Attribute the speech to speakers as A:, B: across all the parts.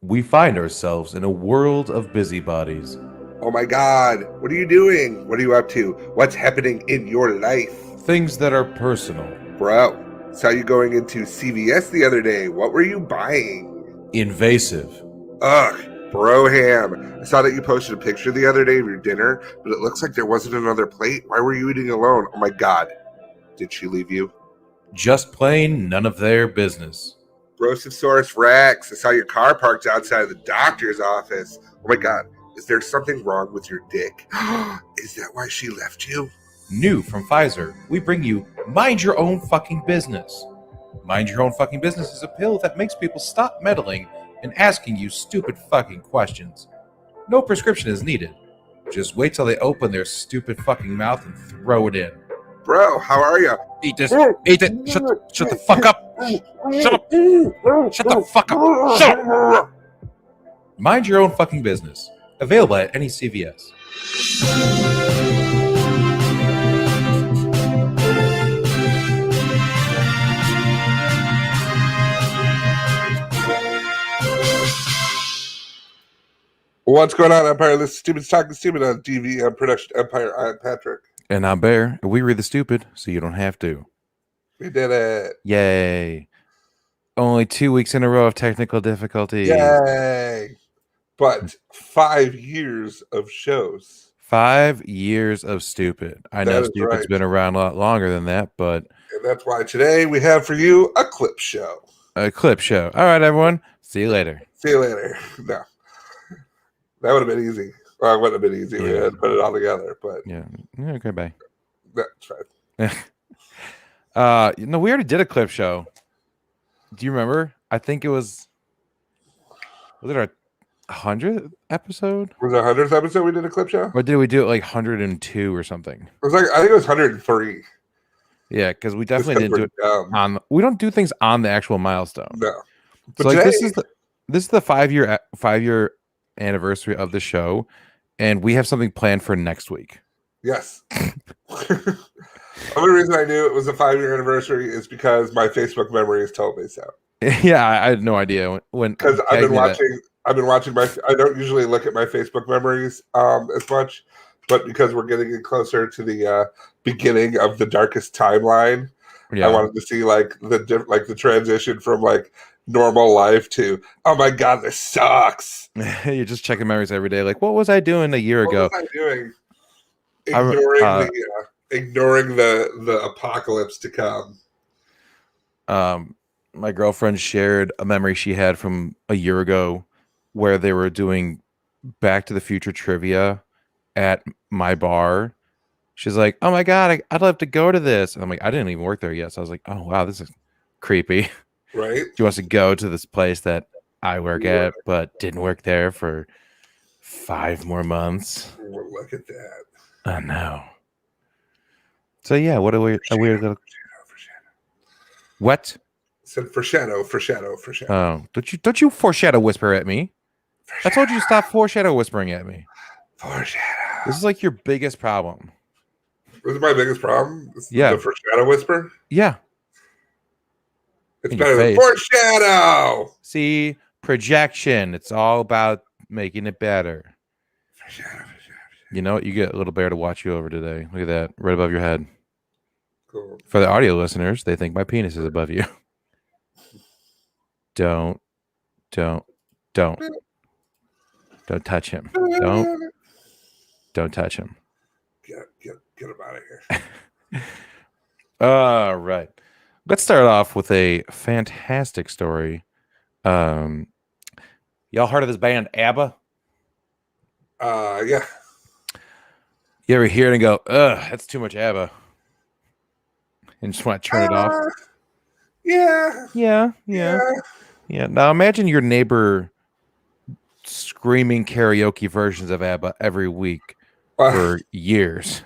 A: We find ourselves in a world of busybodies.
B: Oh my God, what are you doing? What are you up to? What's happening in your life?
A: Things that are personal,
B: Bro, saw you going into CVS the other day. What were you buying?
A: invasive,
B: Ugh, Broham. I saw that you posted a picture the other day of your dinner, but it looks like there wasn't another plate. Why were you eating alone? Oh my God, did she leave you?
A: just plain none of their business.
B: Brosepsaurus Rex. I saw your car parked outside of the doctor's office. Oh my God, is there something wrong with your dick? Is that why she left you?
A: New from Pfizer, we bring you Mind Your Own Fucking Business. Mind Your Own Fucking Business is a pill that makes people stop meddling and asking you stupid fucking questions. No prescription is needed. Just wait till they open their stupid fucking mouth and throw it in.
B: Bro, how are you?
A: Eat this. Eat it. Shut the fuck up. Shut up. Shut the fuck up. Shut up. Mind Your Own Fucking Business. Available at any CVS.
B: What's going on, Empire? This is Stupid's Talking Stupid on TV Production Empire. I'm Patrick.
A: And I'm Bear. We read the stupid, so you don't have to.
B: We did it.
A: Yay. Only 2 weeks in a row of technical difficulties.
B: Yay. But 5 years of shows.
A: 5 years of stupid. I know stupid's
B: right.
A: been around a lot longer than that, but...
B: And that's why today we have for you a clip show.
A: A clip show. All right, everyone. See you later.
B: See you later. No. That would have been easy. Well, it wouldn't have been easy. Yeah. We had to put it all together, but...
A: Yeah. Okay, bye.
B: That's right.
A: We already did a clip show. Do you remember? I think it was it our 100th episode?
B: Was it 100th episode we did a clip show?
A: Or did we do it like 102 or something?
B: It was like, I think it was 103.
A: Yeah, because we definitely didn't do it on... We don't do things on the actual milestone.
B: No.
A: But so like today, this is the 5-year anniversary of the show, and we have something planned for next week.
B: Yes. The only reason I knew it was a 5-year anniversary is because my Facebook memories told me so.
A: Yeah, I had no idea when
B: because I've been watching my... I don't usually look at my Facebook memories as much, but because we're getting in closer to the beginning of the darkest timeline, I wanted to see like the transition from like normal life to, oh my God, this sucks.
A: You're just checking memories every day. Like, what was I doing a year ago?
B: What was I doing? Ignoring the apocalypse to come.
A: My girlfriend shared a memory she had from a year ago where they were doing Back to the Future trivia at my bar. She's like, oh my God, I'd love to go to this. And I'm like, I didn't even work there yet. So I was like, oh wow, this is creepy.
B: Right.
A: She wants to go to this place that I work at, but didn't work there for 5 more months.
B: Well, look at that.
A: I know. So yeah, what a weird little... What?
B: Said foreshadow.
A: Oh, don't you foreshadow whisper at me. I told you to stop foreshadow whispering at me.
B: Foreshadow.
A: This is like your biggest problem.
B: This is my biggest problem?
A: Yeah.
B: The foreshadow whisper?
A: Yeah.
B: It's better than foreshadow.
A: See, projection. It's all about making it better.
B: Foreshadow.
A: You know what? You get a little bear to watch you over today. Look at that. Right above your head.
B: Cool.
A: For the audio listeners, they think my penis is above you. Don't touch him. Don't touch him.
B: Get him out of here.
A: All right. Let's start off with a fantastic story. Y'all heard of this band ABBA?
B: Yeah.
A: You ever hear it and go, ugh, that's too much ABBA, and just want to turn it off?
B: Yeah.
A: Now imagine your neighbor screaming karaoke versions of ABBA every week for years,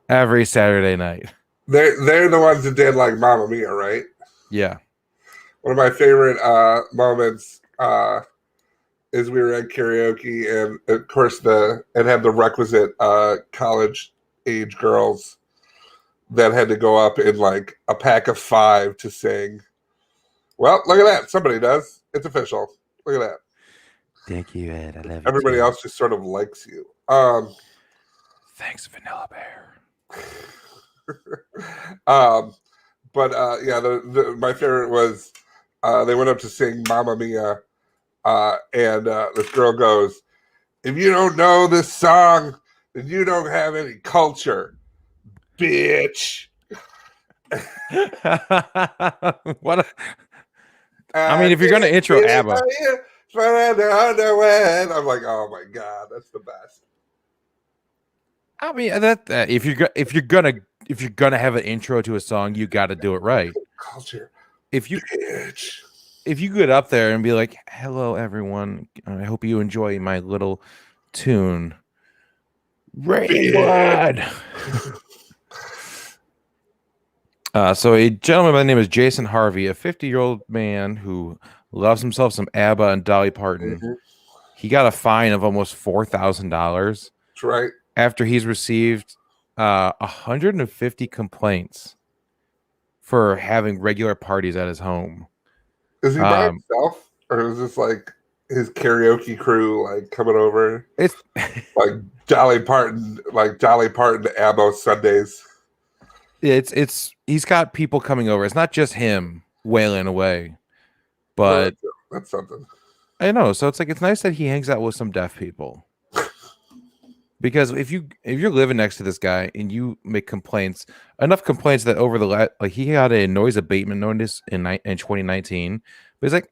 A: every Saturday night.
B: They're the ones that did like Mamma Mia, right?
A: Yeah.
B: One of my favorite moments is we were at karaoke, and of course it had the requisite college age girls that had to go up in like a pack of 5 to sing. Well, look at that. Somebody does. It's official. Look at that.
A: Thank you, Ed. I love you.
B: Everybody
A: too.
B: else just sort of likes you.
A: Thanks, Vanilla Bear.
B: But yeah, my favorite was they went up to sing Mamma Mia, and this girl goes, "If you don't know this song, then you don't have any culture, bitch."
A: What? I mean, if you're gonna intro ABBA,
B: I'm like, oh my god, that's the best.
A: I mean that if you're gonna have an intro to a song, you got to do it right.
B: Culture.
A: If you
B: Bitch.
A: if you get up there and be like, "Hello, everyone. I hope you enjoy my little tune." Rainblood. So a gentleman by the name is Jason Harvey, a 50-year-old man who loves himself some ABBA and Dolly Parton.
B: Mm-hmm.
A: He got a fine of almost $4,000.
B: That's right.
A: After he's received 150 complaints for having regular parties at his home.
B: Is he by himself, or is this like his karaoke crew like coming over?
A: It's
B: like Dolly Parton ABBA Sundays.
A: It's he's got people coming over. It's not just him wailing away, but
B: that's something.
A: I know. So it's like it's nice that he hangs out with some deaf people. Because if you're living next to this guy and you make complaints, enough complaints that over the like he got a noise abatement notice in 2019, but he's like,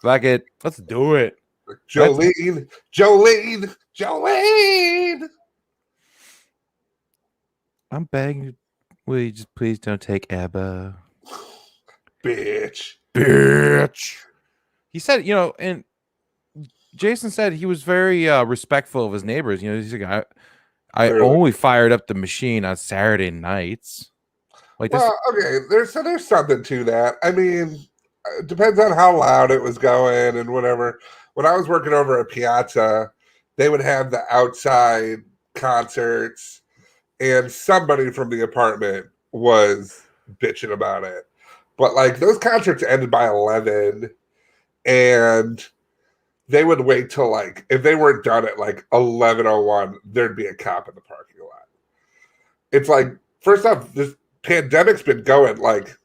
A: fuck it, let's do it.
B: Jolene.
A: I'm begging, will you just please don't take ABBA,
B: bitch.
A: He said, and Jason said he was very respectful of his neighbors. He's like, I only fired up the machine on Saturday nights. Like,
B: well, okay, there's something to that. I mean, it depends on how loud it was going and whatever. When I was working over at Piazza, they would have the outside concerts, and somebody from the apartment was bitching about it. But like those concerts ended by 11, and they would wait till like if they weren't done at like 11:01, there'd be a cop in the parking lot. It's like, first off, this pandemic's been going, like,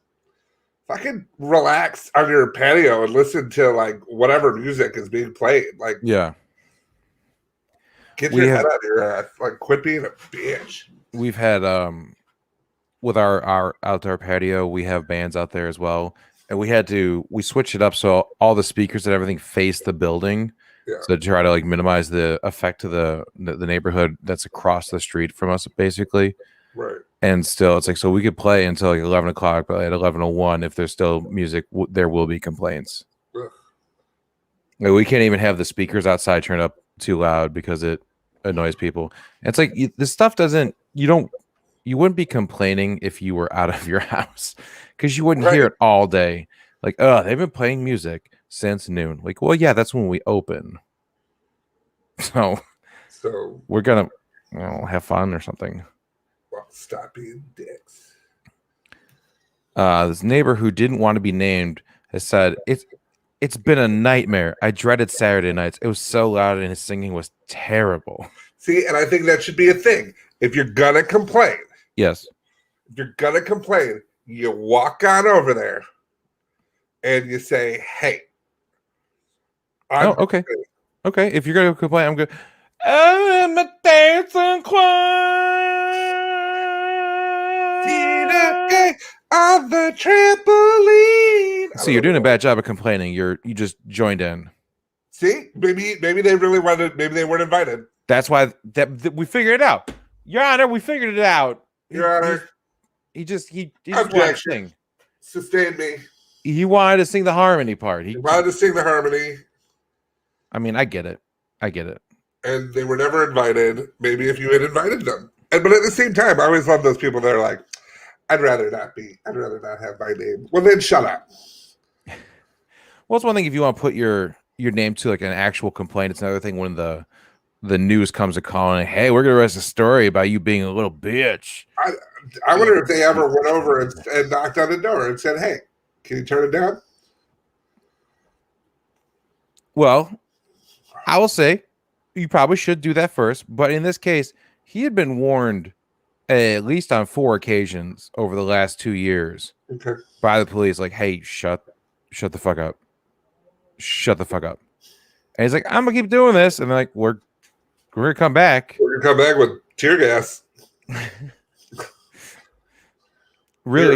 B: fucking relax on your patio and listen to like whatever music is being played. Like,
A: yeah,
B: get your head out of your ass. Like, quit being a bitch.
A: We've had with our outdoor patio, we have bands out there as well. And we switched it up so all the speakers and everything face the building. Yeah. So to try to like minimize the effect to the neighborhood that's across the street from us, basically.
B: Right.
A: And still, it's like, so we could play until like 11 o'clock, but at 11:01, if there's still music, there will be complaints. Like, we can't even have the speakers outside turned up too loud because it annoys people. And it's like, this stuff doesn't, you wouldn't be complaining if you were out of your house because you wouldn't hear it all day. Like, oh, they've been playing music since noon. Like, well, yeah, that's when we open. So we're going to have fun or something.
B: Well, stop being dicks.
A: This neighbor who didn't want to be named has said, it's been a nightmare. I dreaded Saturday nights. It was so loud and his singing was terrible.
B: See, and I think that should be a thing. If you're going to complain.
A: Yes.
B: If you're going to complain, you walk on over there and you say, hey.
A: Okay. Okay. If you're going to complain, I'm good. I'm a dancing queen
B: on the trampoline.
A: See, you're doing a bad job of complaining. You just joined in.
B: See, maybe they really wanted. Maybe they weren't invited.
A: That's why that we figured it out, Your Honor. We figured it out.
B: Your Honor.
A: He just wanted to sing.
B: Sustain me.
A: He wanted to sing the harmony part.
B: He wanted to sing the harmony.
A: I mean, I get it.
B: And they were never invited. Maybe if you had invited them. But at the same time, I always love those people that are like, I'd rather not have my name. Well, then shut up.
A: Well, it's one thing if you want to put your name to like an actual complaint. It's another thing when the news comes to calling, hey, we're going to write a story about you being a little bitch.
B: I wonder if they ever went over and knocked on the door and said, hey, can you turn it down?
A: Well, I will say you probably should do that first, but in this case, he had been warned at least on 4 occasions over the last 2 years
B: Okay.
A: by the police, like, "Hey, shut the fuck up, shut the fuck up." And he's like, "I'm gonna keep doing this," and they're like, "We're gonna come back."
B: We're gonna come back with tear gas.
A: Really,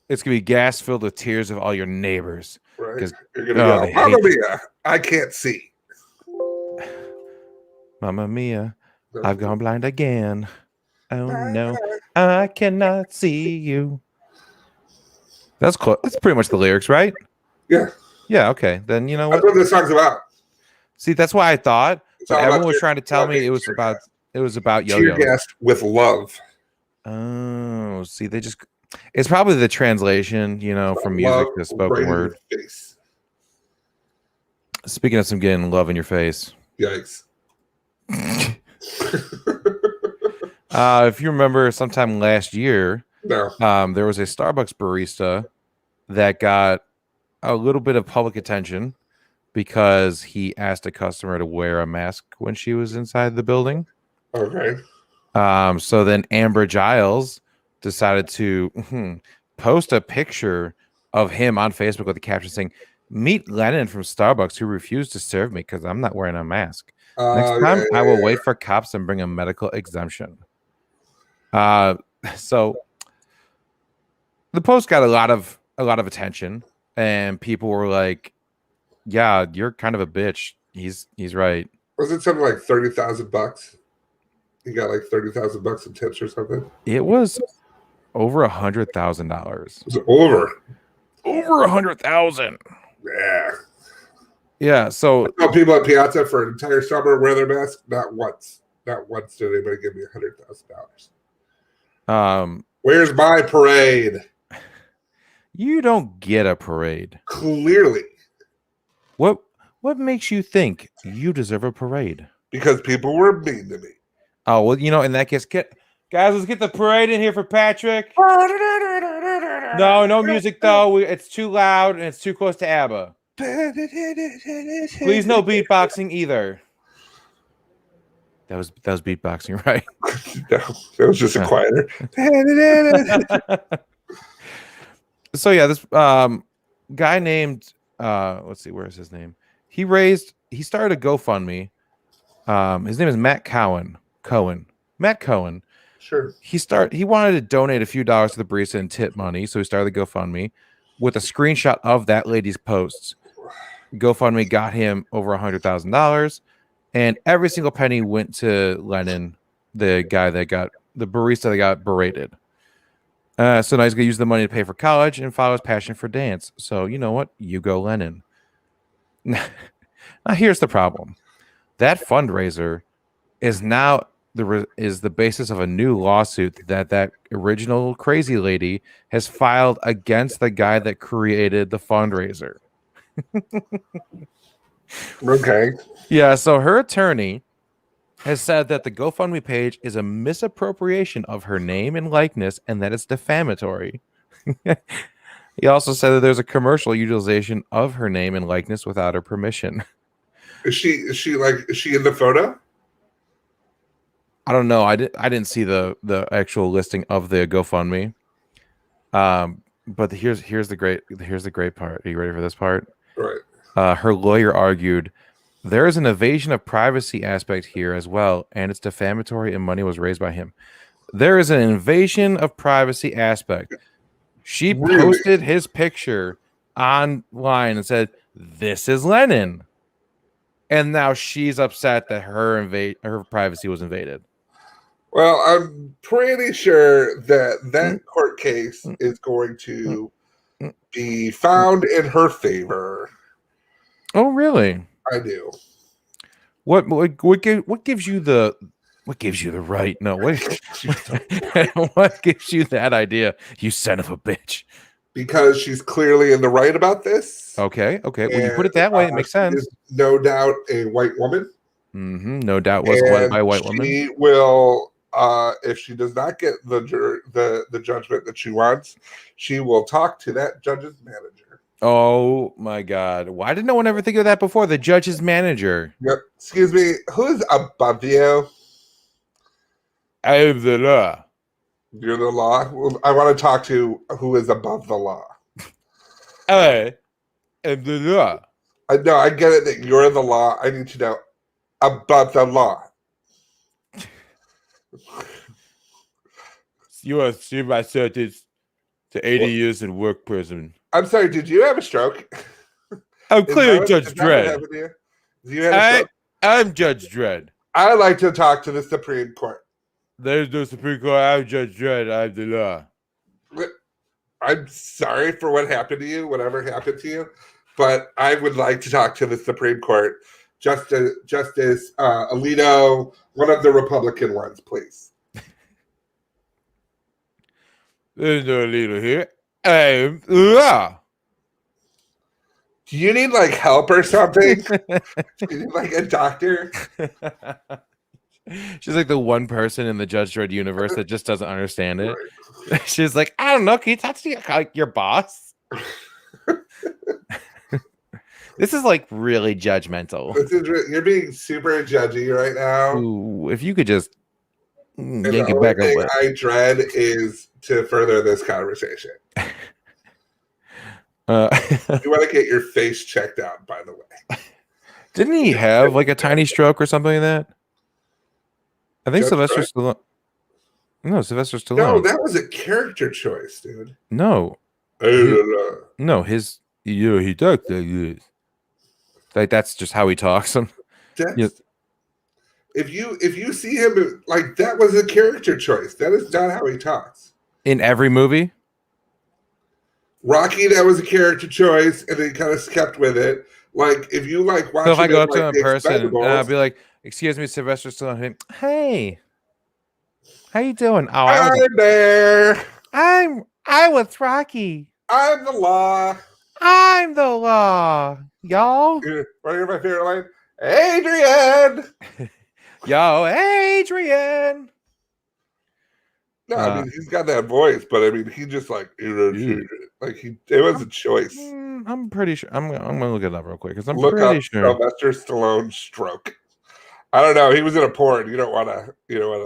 A: it's gonna be gas filled with tears of all your neighbors.
B: Right.
A: Because
B: You're gonna go, Mamma Mia, I can't see.
A: Mamma Mia, I've gone blind again. Oh no, I cannot see you. That's close. That's pretty much the lyrics, right?
B: Yeah.
A: Yeah. Okay. Then you know what?
B: That's what this song's about.
A: See, that's why I thought. But everyone was trying to tell me it was about yo-yos.
B: Tear gas with love.
A: Oh, see, it's probably the translation, from music to spoken word. Speaking of some getting love in your face.
B: Yikes.
A: If you remember sometime last year,
B: no.
A: There was a Starbucks barista that got a little bit of public attention because he asked a customer to wear a mask when she was inside the building.
B: Okay.
A: So then Amber Giles decided to post a picture of him on Facebook with a caption saying, "Meet Lennon from Starbucks who refused to serve me because I'm not wearing a mask. Next time I will wait for cops and bring a medical exemption." So the post got a lot of attention, and people were like, "Yeah, you're kind of a bitch." He's right.
B: Was it something like $30,000? He got like $30,000 in tips or something.
A: It was over $100,000.
B: It was over
A: $100,000.
B: Yeah.
A: Yeah. So
B: people at Piazza for an entire summer wear their mask. Not once did anybody give me $100,000. Where's my parade?
A: You don't get a parade.
B: Clearly.
A: What makes you think you deserve a parade?
B: Because people were mean to me.
A: Oh, well, in that case, guys, let's get the parade in here for Patrick. No music, though. It's too loud and it's too close to ABBA. Please no beatboxing either. That was beatboxing, right?
B: No, that was just a quieter.
A: So yeah, this guy named let's see, where's his name? He started a GoFundMe. His name is Matt Cohen. Matt Cohen.
B: Sure.
A: He wanted to donate a few dollars to the barista and tip money, so he started the GoFundMe with a screenshot of that lady's posts. GoFundMe got him over $100,000, and every single penny went to Lennon, the barista that got berated. So now he's gonna use the money to pay for college and follow his passion for dance. So you know what? You go, Lennon. Now here's the problem. That fundraiser is now the basis of a new lawsuit that original crazy lady has filed against the guy that created the fundraiser.
B: Okay.
A: Yeah, so her attorney has said that the GoFundMe page is a misappropriation of her name and likeness and that it's defamatory. He also said that there's a commercial utilization of her name and likeness without her permission.
B: Is she in the photo?
A: I don't know. I didn't see the actual listing of the GoFundMe. But here's the great part. Are you ready for this part?
B: Right.
A: Her lawyer argued there is an evasion of privacy aspect here as well, and it's defamatory and money was raised by him. There is an invasion of privacy aspect. She posted his picture online and said, "This is Lennon." And now she's upset that her privacy was invaded.
B: Well, I'm pretty sure that court case is going to be found in her favor.
A: Oh, really?
B: I do.
A: What gives you the right? No, what gives you that idea? You son of a bitch.
B: Because she's clearly in the right about this.
A: Okay. When you put it that way, it makes sense.
B: No doubt a white woman.
A: Mm-hmm. No doubt was led by a white woman.
B: She will, if she does not get the judgment that she wants, she will talk to that judge's manager.
A: Oh my God! Why did no one ever think of that before? The judge's manager.
B: Yep. Excuse me. Who's above you?
A: I am the law.
B: You're the law. Well, I want to talk to who is above the law.
A: I am the law.
B: I know. I get it that you're the law. I need to know above the law.
A: You want to see my sentence to 80 years in work prison.
B: I'm sorry. Did you have a stroke?
A: I'm clearly Judge
B: Is that what
A: Dredd.
B: happened to you? You had a stroke?
A: I'm Judge Dredd.
B: I like to talk to the Supreme Court.
A: There's no Supreme Court. I'm Judge Dredd. I'm the law.
B: I'm sorry for what happened to you, whatever happened to you, but I would like to talk to the Supreme Court. Justice Alito, one of the Republican ones, please.
A: There's no Alito here. I'm the law.
B: Do you need like help or something? Do you need like a doctor?
A: She's like the one person in the Judge Dredd universe that just doesn't understand it. Right. She's like, I don't know. Can you talk to your boss? This is like really judgmental.
B: You're being super judgy right now.
A: Ooh, if you could just
B: yank it back up. I dread is to further this conversation. You want to get your face checked out, by the way.
A: Didn't he have like a tiny stroke or something like that? I think Sylvester Stallone. No, Sylvester Stallone.
B: No, that was a character choice, dude.
A: No. No, he talked like this. Like that's just how he talks.
B: If you see him like that was a character choice. That is not how he talks.
A: In every movie?
B: Rocky, that was a character choice, and he kind of kept with it. Like if you like watch.
A: So if I go up to him in person, and I'll be like, "Excuse me, Sylvester Stallone." Hey, how you doing? Oh,
B: I'm there.
A: I was Rocky.
B: I'm the law.
A: I'm the law, y'all.
B: Want to hear my favorite line? Adrian.
A: Yo, Adrian.
B: No, I mean he's got that voice, but I mean he just like it was a choice.
A: I'm pretty sure. I'm gonna look it up real quick because I'm
B: pretty sure. Sylvester Stallone stroke. I don't know. He was in a porn. You don't want to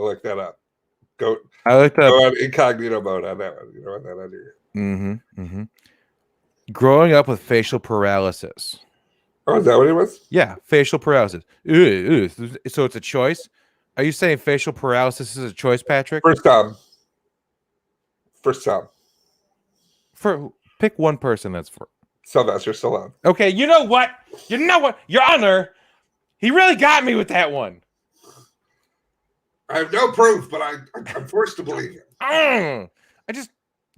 B: look that up. I looked up. Go on incognito mode on that one. You don't want that on your.
A: Mm-hmm. Growing up with facial paralysis.
B: Oh, is that what it was?
A: Yeah, facial paralysis. So it's a choice. Are you saying facial paralysis is a choice, Patrick?
B: First time.
A: Pick one person that's for
B: Sylvester Stallone.
A: Okay, you know what? Your Honor, he really got me with that one.
B: I have no proof, but I'm forced to believe him.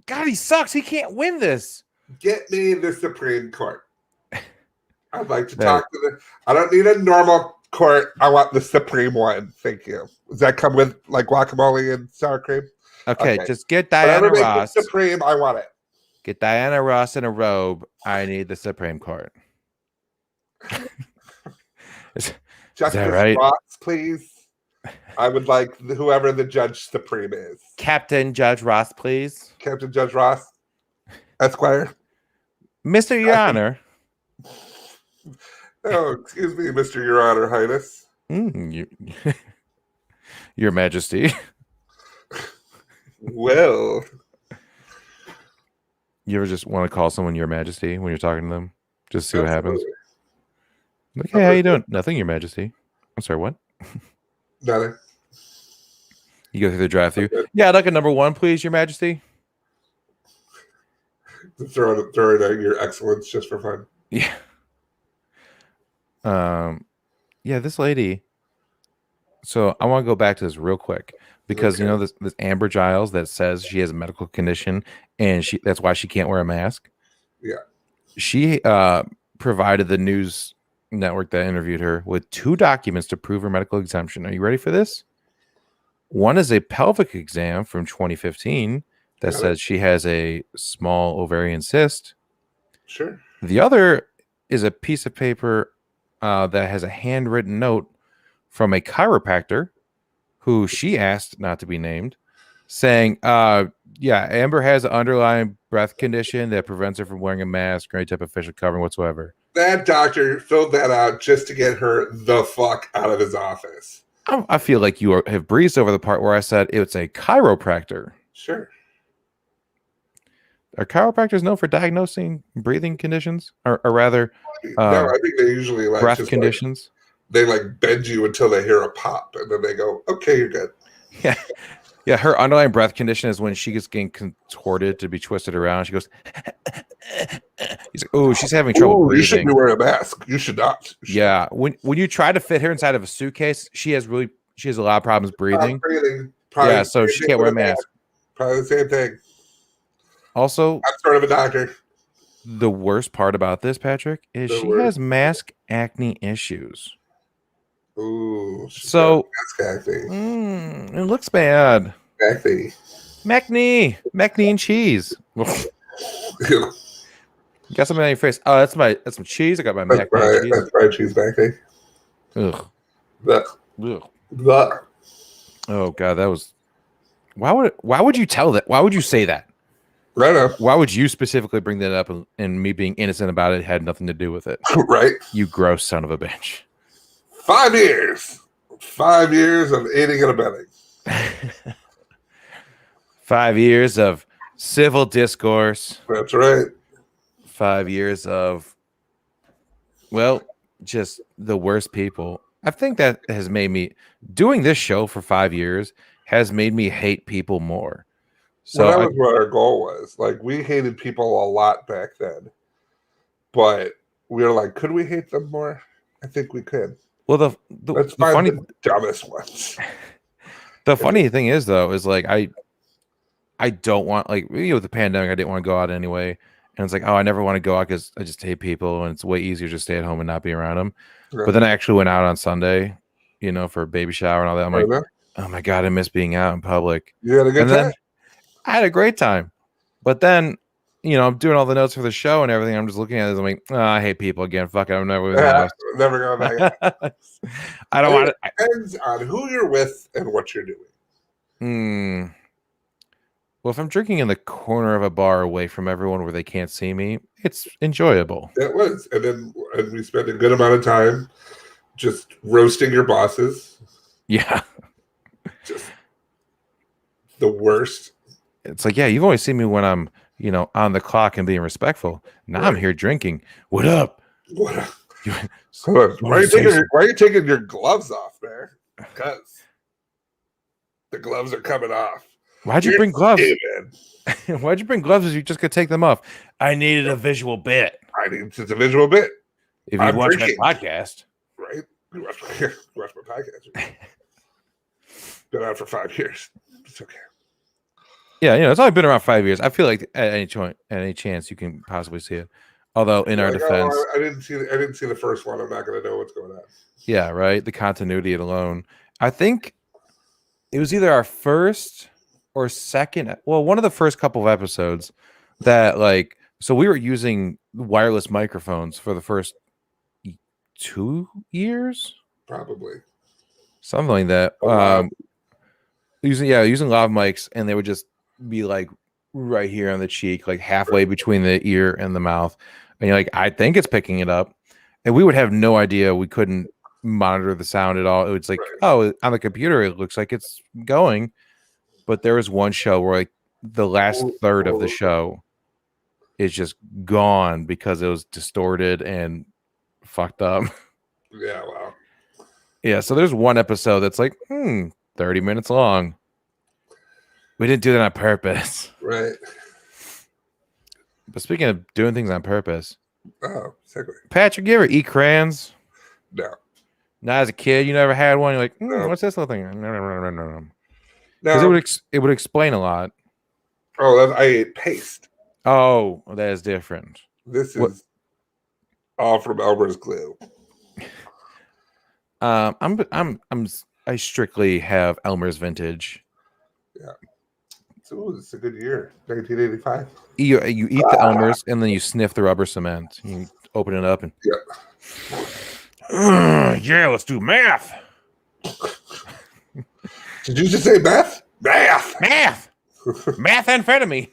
A: God, he sucks. He can't win this.
B: Get me the Supreme Court. I'd like to talk to I don't need a normal court. I want the Supreme one. Thank you. Does that come with like guacamole and sour cream?
A: Okay. Just get Diana Ross.
B: Supreme, I want it.
A: Get Diana Ross in a robe. I need the Supreme Court.
B: Is that right? Ross, please. I would like whoever the Judge Supreme is.
A: Captain Judge Ross, please.
B: Captain Judge Ross, Esquire.
A: Mr. Your Honor.
B: Oh, excuse me, Mr. Your Honor, Highness.
A: Your Majesty.
B: Well.
A: You ever just want to call someone Your Majesty when you're talking to them? Just see what happens. Like, hey, how you doing? Nothing, Your Majesty. I'm sorry, what?
B: Nothing.
A: You go through the drive-thru. Yeah, I'd like a number one, please, Your Majesty.
B: Throw it out your excellence just for fun.
A: Yeah. Yeah, this lady. So I want to go back to this real quick because you know this Amber Giles that says she has a medical condition and that's why she can't wear a mask.
B: Yeah.
A: She provided the news network that interviewed her with 2 documents to prove her medical exemption. Are you ready for this? One is a pelvic exam from 2015 that says she has a small ovarian cyst.
B: Sure.
A: The other is a piece of paper that has a handwritten note from a chiropractor who she asked not to be named, saying, yeah, Amber has an underlying breath condition that prevents her from wearing a mask or any type of facial covering whatsoever.
B: That doctor filled that out just to get her the fuck out of his office.
A: I feel like you have breezed over the part where I said it's a chiropractor.
B: Sure.
A: Are chiropractors known for diagnosing breathing conditions, or rather,
B: no, I think they usually like
A: breath
B: just
A: conditions?
B: They like bend you until they hear a pop, and then they go, "Okay, you're good."
A: Yeah, yeah. Her underlying breath condition is when she gets getting contorted to be twisted around. She goes. He's like, oh, she's having trouble breathing.
B: You shouldn't be wearing a mask. You should not.
A: Yeah, when you try to fit her inside of a suitcase, she has a lot of problems breathing. Yeah, so she can't wear a mask.
B: Probably the same thing.
A: Also,
B: I'm sort of a doctor.
A: The worst part about this, Patrick, is she has mask acne issues.
B: Ooh,
A: so
B: mask acne.
A: It looks bad.
B: Acne.
A: Macne and cheese. You got something on your face. Oh, that's some cheese. I got my mac and cheese.
B: That's fried cheese acne.
A: Ugh.
B: Ugh. Ugh.
A: Oh God, that was. Why would you tell that? Why would you say that?
B: Right up.
A: Why would you specifically bring that up and me being innocent about it had nothing to do with it?
B: Right.
A: You gross son of a bitch.
B: 5 years. 5 years of aiding and abetting.
A: 5 years of civil discourse.
B: That's right.
A: 5 years of, well, just the worst people. I think that has made me, doing this show for 5 years has made me hate people more. So
B: that was what our goal was. Like, we hated people a lot back then, but we were like, could we hate them more? I think we could.
A: Well,
B: let's find the dumbest ones.
A: The funny thing is, though, is like I don't want, like, with the pandemic, I didn't want to go out anyway, and it's like, oh, I never want to go out because I just hate people, and it's way easier to stay at home and not be around them. Right. But then I actually went out on Sunday, for a baby shower and all that. I'm like, oh my God, I miss being out in public.
B: You had a good time?
A: I had a great time. But then, I'm doing all the notes for the show and everything. I'm just looking at it. I'm like, oh, I hate people again. Fuck it. I'm never
B: never going back.
A: I don't want it.
B: Depends on who you're with and what you're doing.
A: Well, if I'm drinking in the corner of a bar away from everyone where they can't see me, it's enjoyable.
B: It was. And we spent a good amount of time just roasting your bosses.
A: Yeah.
B: Just the worst.
A: It's like, yeah, you've only seen me when I'm, on the clock and being respectful. Now I'm here drinking. What up?
B: What up? Why are you taking your gloves off, man? Because the gloves are coming off.
A: Why'd you bring gloves? Why'd you bring gloves if you just could take them off? I needed a visual bit.
B: It's a visual bit.
A: If you watch my podcast.
B: Right? You watch my podcast. Been out for 5 years. It's okay.
A: Yeah, it's only been around 5 years. I feel like at any chance you can possibly see it. Although in our defense,
B: I didn't see the first one. I'm not going to know what's going on.
A: Yeah, right. The continuity alone. I think it was either our first or second. Well, one of the first couple of episodes that so we were using wireless microphones for the first 2 years,
B: probably
A: something like that. Using lav mics, and they would just be like right here on the cheek, like halfway between the ear and the mouth. And you're like, I think it's picking it up. And we would have no idea. We couldn't monitor the sound at all. It was like, oh, on the computer, it looks like it's going. But there was one show where the last third of the show is just gone because it was distorted and fucked up.
B: Yeah, wow.
A: Yeah, so there's one episode that's 30 minutes long. We didn't do that on purpose.
B: Right.
A: But speaking of doing things on purpose.
B: Oh, segue.
A: Patrick, you ever eat crayons?
B: No.
A: Not as a kid, you never had one? You're like,
B: no.
A: What's this little thing? No. Because it would explain a lot.
B: Oh, I ate paste.
A: Oh, that is different.
B: This is all from Elmer's glue.
A: I strictly have Elmer's vintage.
B: Yeah. So it's a good year, 1985.
A: You eat the Elmer's and then you sniff the rubber cement. You open it up and
B: yeah,
A: yeah, let's do math.
B: Did you just say math? Math.
A: Methamphetamine.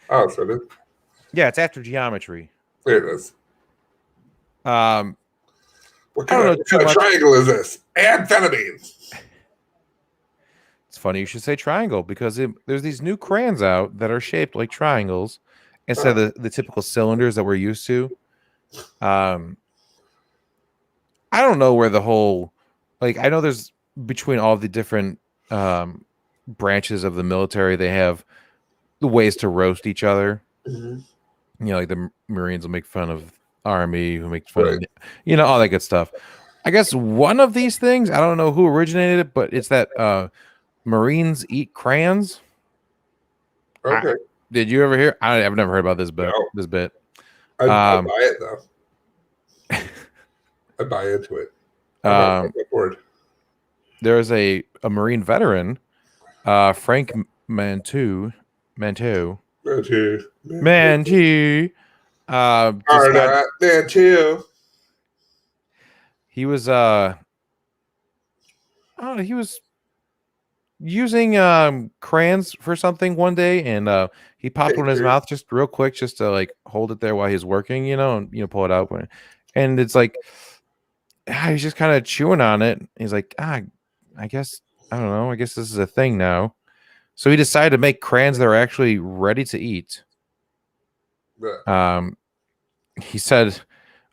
B: Oh, so it is.
A: Yeah, it's after geometry.
B: There it is. What kind of triangle is this? Amphetamines.
A: It's funny you should say triangle because there's these new crayons out that are shaped like triangles instead of the typical cylinders that we're used to. I don't know where the whole, like, I know there's between all the different branches of the military, they have the ways to roast each other.
B: Mm-hmm.
A: You know, like the Marines will make fun of Army, who makes fun of, you know, all that good stuff. I guess one of these things, I don't know who originated it, but it's that Marines eat crayons.
B: Okay.
A: Did you ever hear? I've never heard about this bit.
B: No.
A: This bit.
B: I buy it though. I buy into it. I'm bored.
A: There is a Marine veteran, Frank Mantu. Mantu. He was he was using crayons for something one day, and he popped one in his mouth just real quick, just to like hold it there while he's working, you know, and pull it out. And it's like he's just kind of chewing on it. He's like, I guess I don't know. I guess this is a thing now. So he decided to make crayons that are actually ready to eat. He said,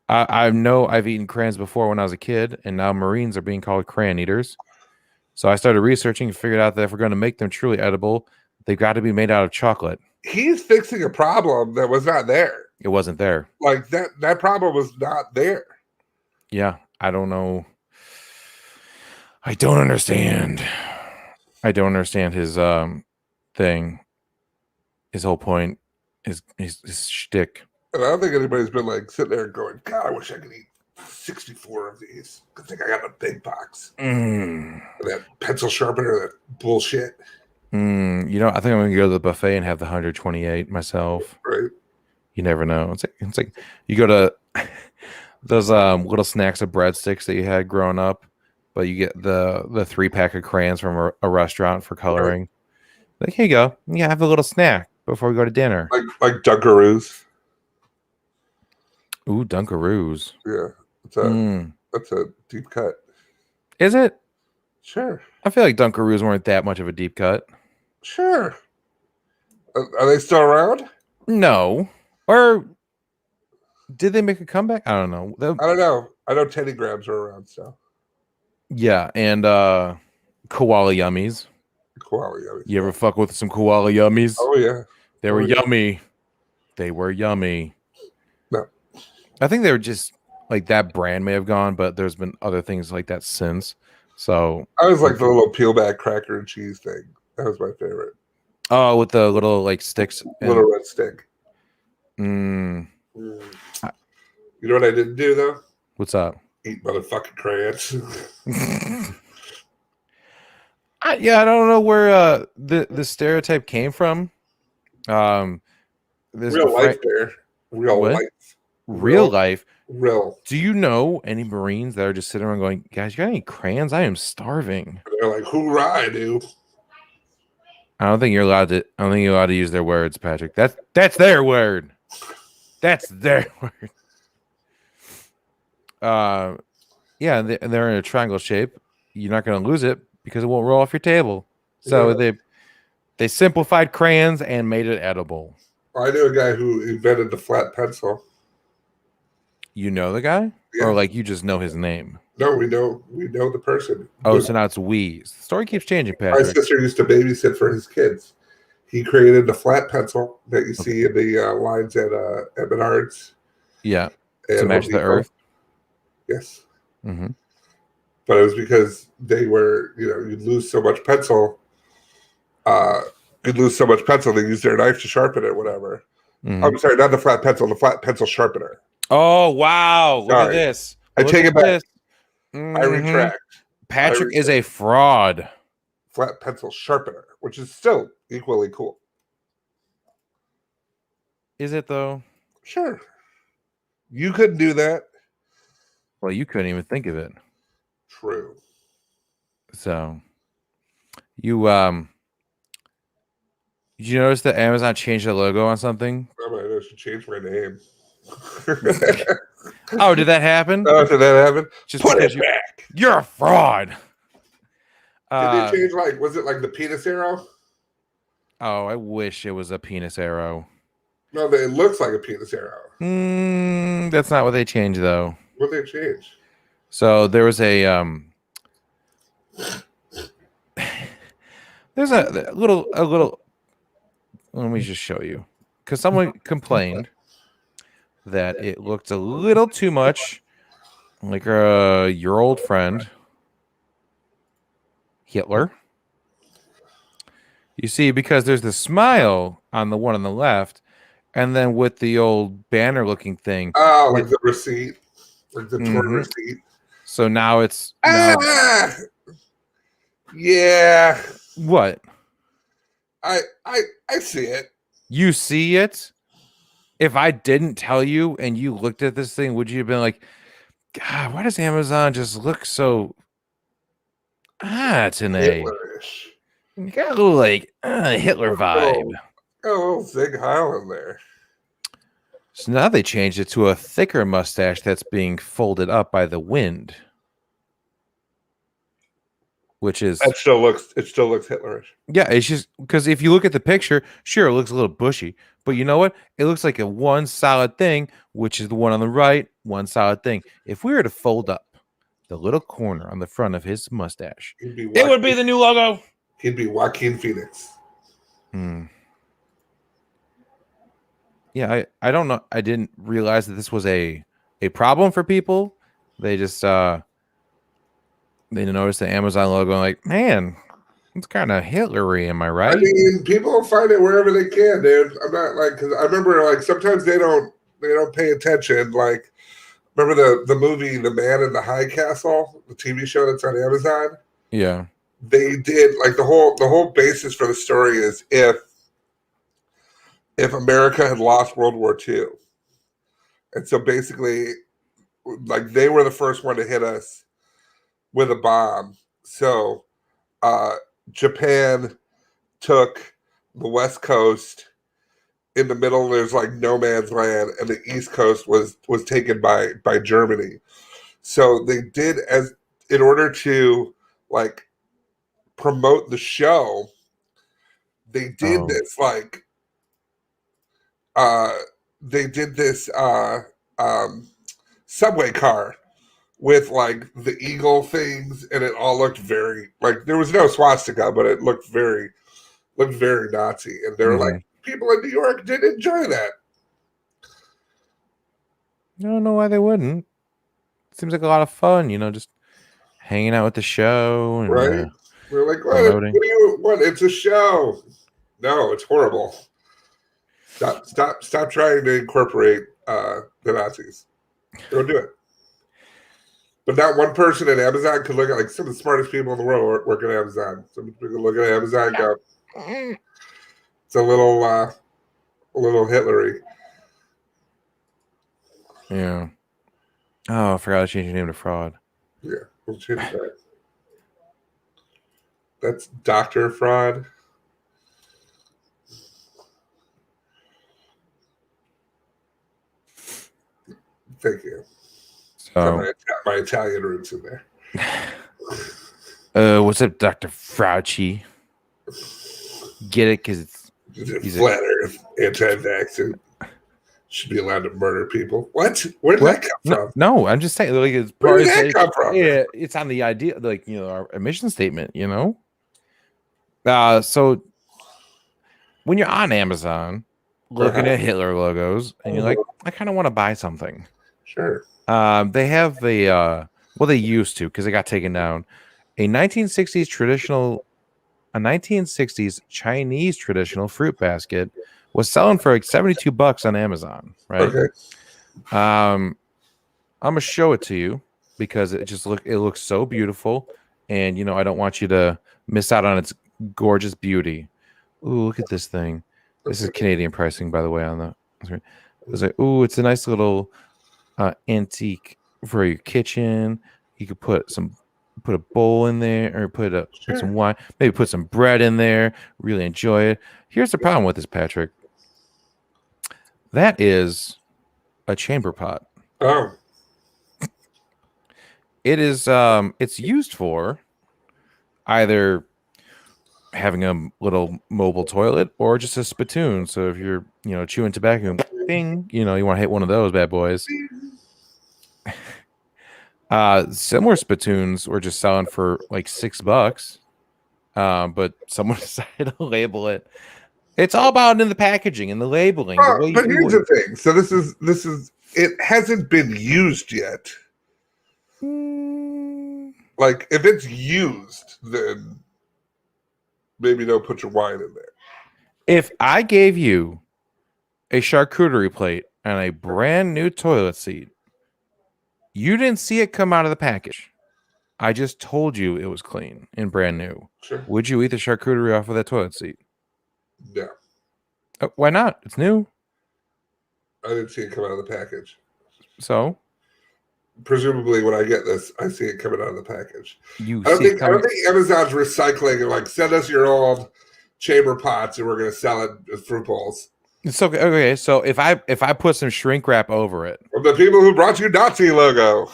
A: I know I've eaten crayons before when I was a kid, and now Marines are being called crayon eaters. So I started researching and figured out that if we're going to make them truly edible, they've got to be made out of chocolate.
B: He's fixing a problem that was not there.
A: It wasn't there.
B: Like that problem was not there.
A: Yeah, I don't know. I don't understand. I don't understand his thing. His whole point, his shtick.
B: And I don't think anybody's been like sitting there going, God, I wish I could eat 64 of these. I think I got a big box. That pencil sharpener, that bullshit.
A: You know, I think I'm gonna go to the buffet and have the 128 myself.
B: Right.
A: You never know. It's like you go to those little snacks of breadsticks that you had growing up, but you get the 3-pack of crayons from a restaurant for coloring. Right. Like, here you go. Yeah, have a little snack before we go to dinner.
B: Like Dunkaroos.
A: Ooh, Dunkaroos.
B: Yeah. That's a deep cut.
A: Is it?
B: Sure.
A: I feel like Dunkaroos weren't that much of a deep cut.
B: Sure. Are they still around?
A: No. Or did they make a comeback? I don't know.
B: I don't know. I know Teddy Grabs are around still.
A: Yeah, and koala yummies.
B: Koala yummies.
A: You ever fuck with some koala yummies?
B: Oh yeah.
A: They were yummy. They were yummy.
B: No.
A: I think they were just like that brand may have gone, but there's been other things like that since. So
B: I was like the little peel back cracker and cheese thing. That was my favorite.
A: Oh, with the little like sticks.
B: Little red stick.
A: You
B: know what I didn't do though?
A: What's up?
B: Eat motherfucking crayons.
A: I don't know where the stereotype came from.
B: Real life there. Real life.
A: Real life.
B: Real.
A: Do you know any Marines that are just sitting around going, guys, you got any crayons? I am starving.
B: And they're like, hoorah, I do.
A: I don't think you're allowed to use their words, Patrick. That's their word. That's their word. Yeah, they're in a triangle shape. You're not going to lose it because it won't roll off your table. So they simplified crayons and made it edible.
B: I knew a guy who invented the flat pencil.
A: You know the guy?
B: Yeah.
A: Or like you just know his name?
B: No, we know the person.
A: Oh, so now it's we. The story keeps changing, Patrick.
B: My sister used to babysit for his kids. He created the flat pencil that you see in the lines at Menards.
A: Yeah, to match the earth.
B: Yes.
A: Mm-hmm.
B: But it was because they were, you'd lose so much pencil. They use their knife to sharpen it, whatever. Mm-hmm. I'm sorry, not the flat pencil sharpener.
A: Oh, wow. Look at this.
B: I take it back.
A: Mm-hmm.
B: I retract.
A: Patrick is a fraud.
B: Flat pencil sharpener, which is still equally cool.
A: Is it, though?
B: Sure. You couldn't do that.
A: Well, you couldn't even think of it.
B: True.
A: So, You did you notice that Amazon changed the logo on something?
B: I should change my name.
A: Oh, did that happen?
B: Oh, did that happen?
A: Just
B: Put
A: because
B: it back.
A: you're a fraud.
B: Did they change was it like the penis arrow?
A: Oh, I wish it was a penis arrow.
B: No, it looks like a penis arrow.
A: That's not what they changed though.
B: What did they change?
A: So there was a there's a little let me just show you, because someone complained that it looked a little too much like your old friend Hitler. You see, because there's the smile on the one on the left, and then with the old banner looking thing.
B: Oh, like the receipt, like the tour receipt.
A: So now it's
B: yeah.
A: What?
B: I see it.
A: You see it? If I didn't tell you and you looked at this thing, would you have been like, God, why does Amazon just look so it's an
B: Hitlerish?
A: You got a little like Hitler vibe.
B: A little Zig Heil in there.
A: So now they changed it to a thicker mustache that's being folded up by the wind. Which is
B: it still looks Hitlerish.
A: Yeah, it's just because if you look at the picture, sure, it looks a little bushy, but you know what? It looks like a one solid thing, which is the one on the right, one solid thing. If we were to fold up the little corner on the front of his mustache, it would be the new logo.
B: He'd be Joaquin Phoenix.
A: Yeah, I don't know. I didn't realize that this was a problem for people. They just they noticed the Amazon logo and like, man, it's kind of Hitlery, am I right?
B: I mean, people find it wherever they can, dude. I'm not like, because I remember like sometimes they don't pay attention. Like, remember the movie The Man in the High Castle, the TV show that's on Amazon?
A: Yeah.
B: They did like the whole basis for the story is if America had lost World War II. And so basically, like they were the first one to hit us with a bomb. So Japan took the West Coast. In the middle, there's like no man's land, and the East Coast was taken by Germany. So they did, as in order to like promote the show, they did this like they did this subway car with like the eagle things, and it all looked very like there was no swastika, but it looked very Nazi. And they were like, people in New York did enjoy that.
A: I don't know why they wouldn't. Seems like a lot of fun, just hanging out with the show. And,
B: right? We're like, what? It's a show. No, it's horrible. Stop trying to incorporate the Nazis. Don't do it. But not one person at Amazon could look at like some of the smartest people in the world work at Amazon. Some people could look at Amazon and go, it's a little Hitlery.
A: Yeah. Oh, I forgot to change your name to Fraud.
B: Yeah, we'll change that. That's Dr. Fraud. Thank you. So my Italian roots in
A: there. What's up, Dr. Fauci? Get it? Because
B: he's a flat earth anti-vaxxer. Should be allowed to murder people. What? Where did that come from?
A: No, I'm just saying. Like,
B: where did that come from?
A: Yeah, it's on the idea, like our emission statement. So when you're on Amazon looking at Hitler logos, and you're like, I kind of want to buy something.
B: Sure.
A: They have they used to, because it got taken down, a 1960s Chinese traditional fruit basket was selling for like $72 on Amazon, right?
B: Okay.
A: I'm gonna show it to you because it looks so beautiful, and I don't want you to miss out on its gorgeous beauty. Ooh, look at this thing. This is Canadian pricing, by the way, on the screen. It's like, ooh, it's a nice little antique for your kitchen. You could put some put a bowl in there, or put
B: Sure.
A: some wine, maybe put some bread in there. Really enjoy it. Here's the problem with this, Patrick. That is a chamber pot.
B: Oh,
A: It is it's used for either having a little mobile toilet or just a spittoon. So if you're, chewing tobacco, ding, you want to hit one of those bad boys. Similar spittoons were just selling for like $6. But someone decided to label it. It's all about in the packaging and the labeling. The way
B: but here's the thing. So this is it hasn't been used yet. Like if it's used, then maybe don't put your wine in there.
A: If I gave you a charcuterie plate and a brand new toilet seat, you didn't see it come out of the package. I just told you it was clean and brand new.
B: Sure.
A: Would you eat the charcuterie off of that toilet seat?
B: No.
A: Why not? It's new.
B: I didn't see it come out of the package.
A: So?
B: Presumably when I get this, I see it coming out of the package.
A: I don't think
B: Amazon's recycling and like send us your old chamber pots and we're gonna sell it as fruit bowls.
A: It's okay. Okay, so if I put some shrink wrap over it.
B: From the people who brought you Nazi logo.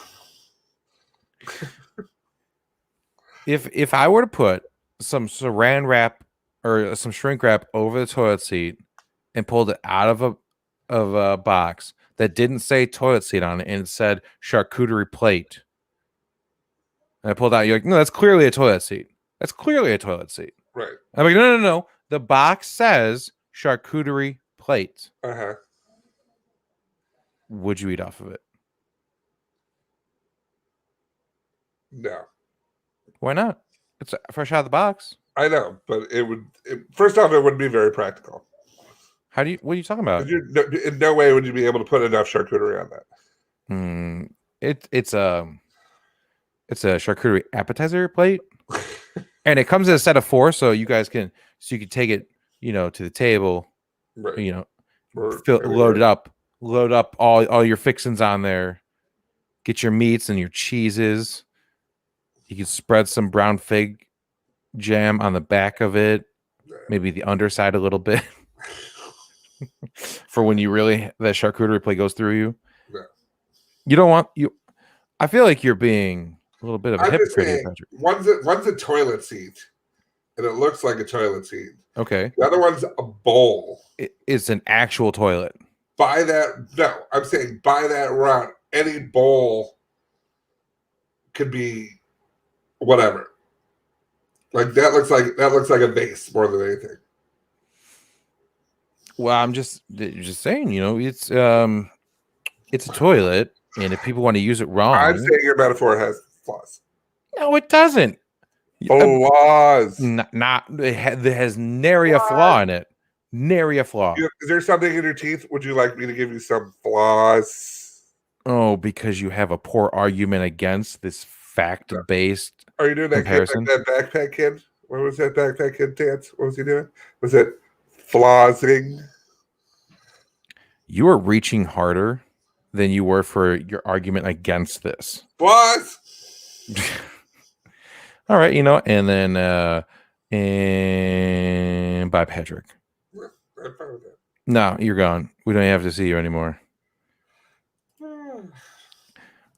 A: If I were to put some saran wrap or some shrink wrap over the toilet seat and pulled it out of a box that didn't say toilet seat on it and it said charcuterie plate, and I pulled out, you're like, no, that's clearly a toilet seat. That's clearly a toilet seat.
B: Right.
A: I'm like, no. The box says charcuterie plate.
B: Uh-huh.
A: Would you eat off of it?
B: No.
A: Why not? It's fresh out of the box.
B: I know, but first off, it wouldn't be very practical.
A: What are you talking about?
B: In no way would you be able to put enough charcuterie on that.
A: It's a charcuterie appetizer plate, and it comes in a set of 4, so you can take it, to the table,
B: right.
A: Load up all your fixings on there, get your meats and your cheeses. You can spread some brown fig jam on the back of it, maybe the underside a little bit. For when that charcuterie plate goes through you.
B: Yeah.
A: You don't want you. I feel like you're being a little bit of a hypocrite, Patrick.
B: One's a toilet seat, and it looks like a toilet seat.
A: Okay.
B: The other one's a bowl.
A: It's an actual toilet.
B: I'm saying by that route, any bowl could be whatever. Like that looks like a vase more than anything.
A: Well, I'm just saying, it's a toilet, and if people want to use it wrong,
B: I'm saying your metaphor has flaws.
A: No, it doesn't.
B: Flaws.
A: It has nary a flaw in it. Nary a flaw.
B: Is there something in your teeth? Would you like me to give you some flaws?
A: Oh, because you have a poor argument against this fact-based
B: Are you doing that
A: comparison?
B: That backpack kid? What was that backpack kid dance? What was he doing? Was it flossing?
A: You are reaching harder than you were for your argument against this.
B: Floss.
A: All right, and then and bye, Patrick. No, you're gone. We don't have to see you anymore.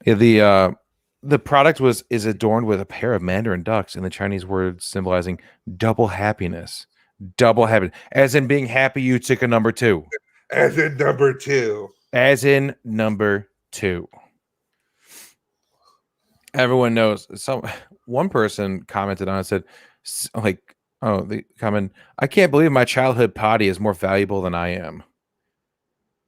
A: Yeah, the product is adorned with a pair of mandarin ducks and the Chinese word symbolizing double happiness. Double happiness. As in being happy you took a number 2.
B: As in number 2.
A: As in number 2. Everyone knows. One person commented on it, said, like, oh, the comment, I can't believe my childhood potty is more valuable than I am.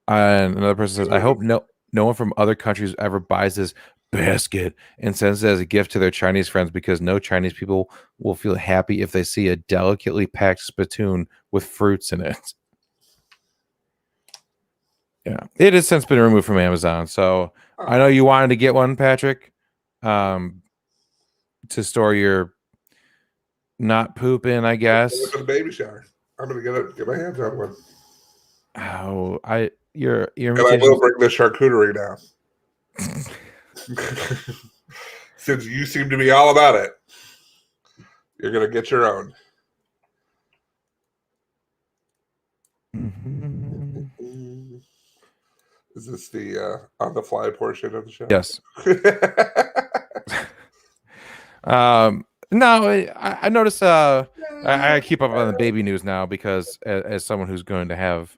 A: And another person says, I hope no one from other countries ever buys this basket and sends it as a gift to their Chinese friends, because no Chinese people will feel happy if they see a delicately packed spittoon with fruits in it. Yeah, it has since been removed from Amazon. So I know you wanted to get one, Patrick, to store your not poop in, I guess.
B: For the baby shower, I'm gonna get my hands on one.
A: Oh, your
B: and I will bring the charcuterie down. Since you seem to be all about it, you're going to get your own.
A: Mm-hmm.
B: Is this the on the fly portion of the show?
A: Yes. No, I notice. I keep up on the baby news now because as someone who's going to have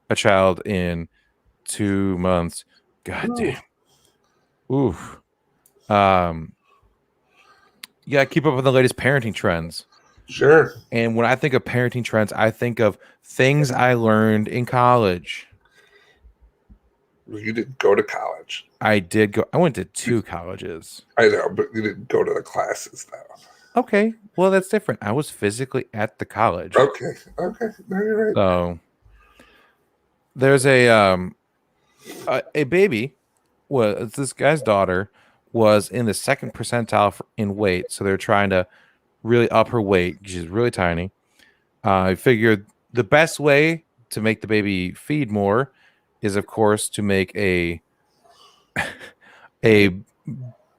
A: a child in 2 months, god damn. Oof. Yeah, I keep up with the latest parenting trends.
B: Sure.
A: And when I think of parenting trends, I think of things I learned in college.
B: You didn't go to college.
A: I did go. I went to 2 colleges.
B: I know, but you didn't go to the classes, though.
A: Okay, well, that's different. I was physically at the college.
B: Okay. No, you're right.
A: So there's a baby. Was this guy's daughter was in the 2nd percentile in weight, so they're trying to really up her weight. She's really tiny. I figured the best way to make the baby feed more is, of course, to make a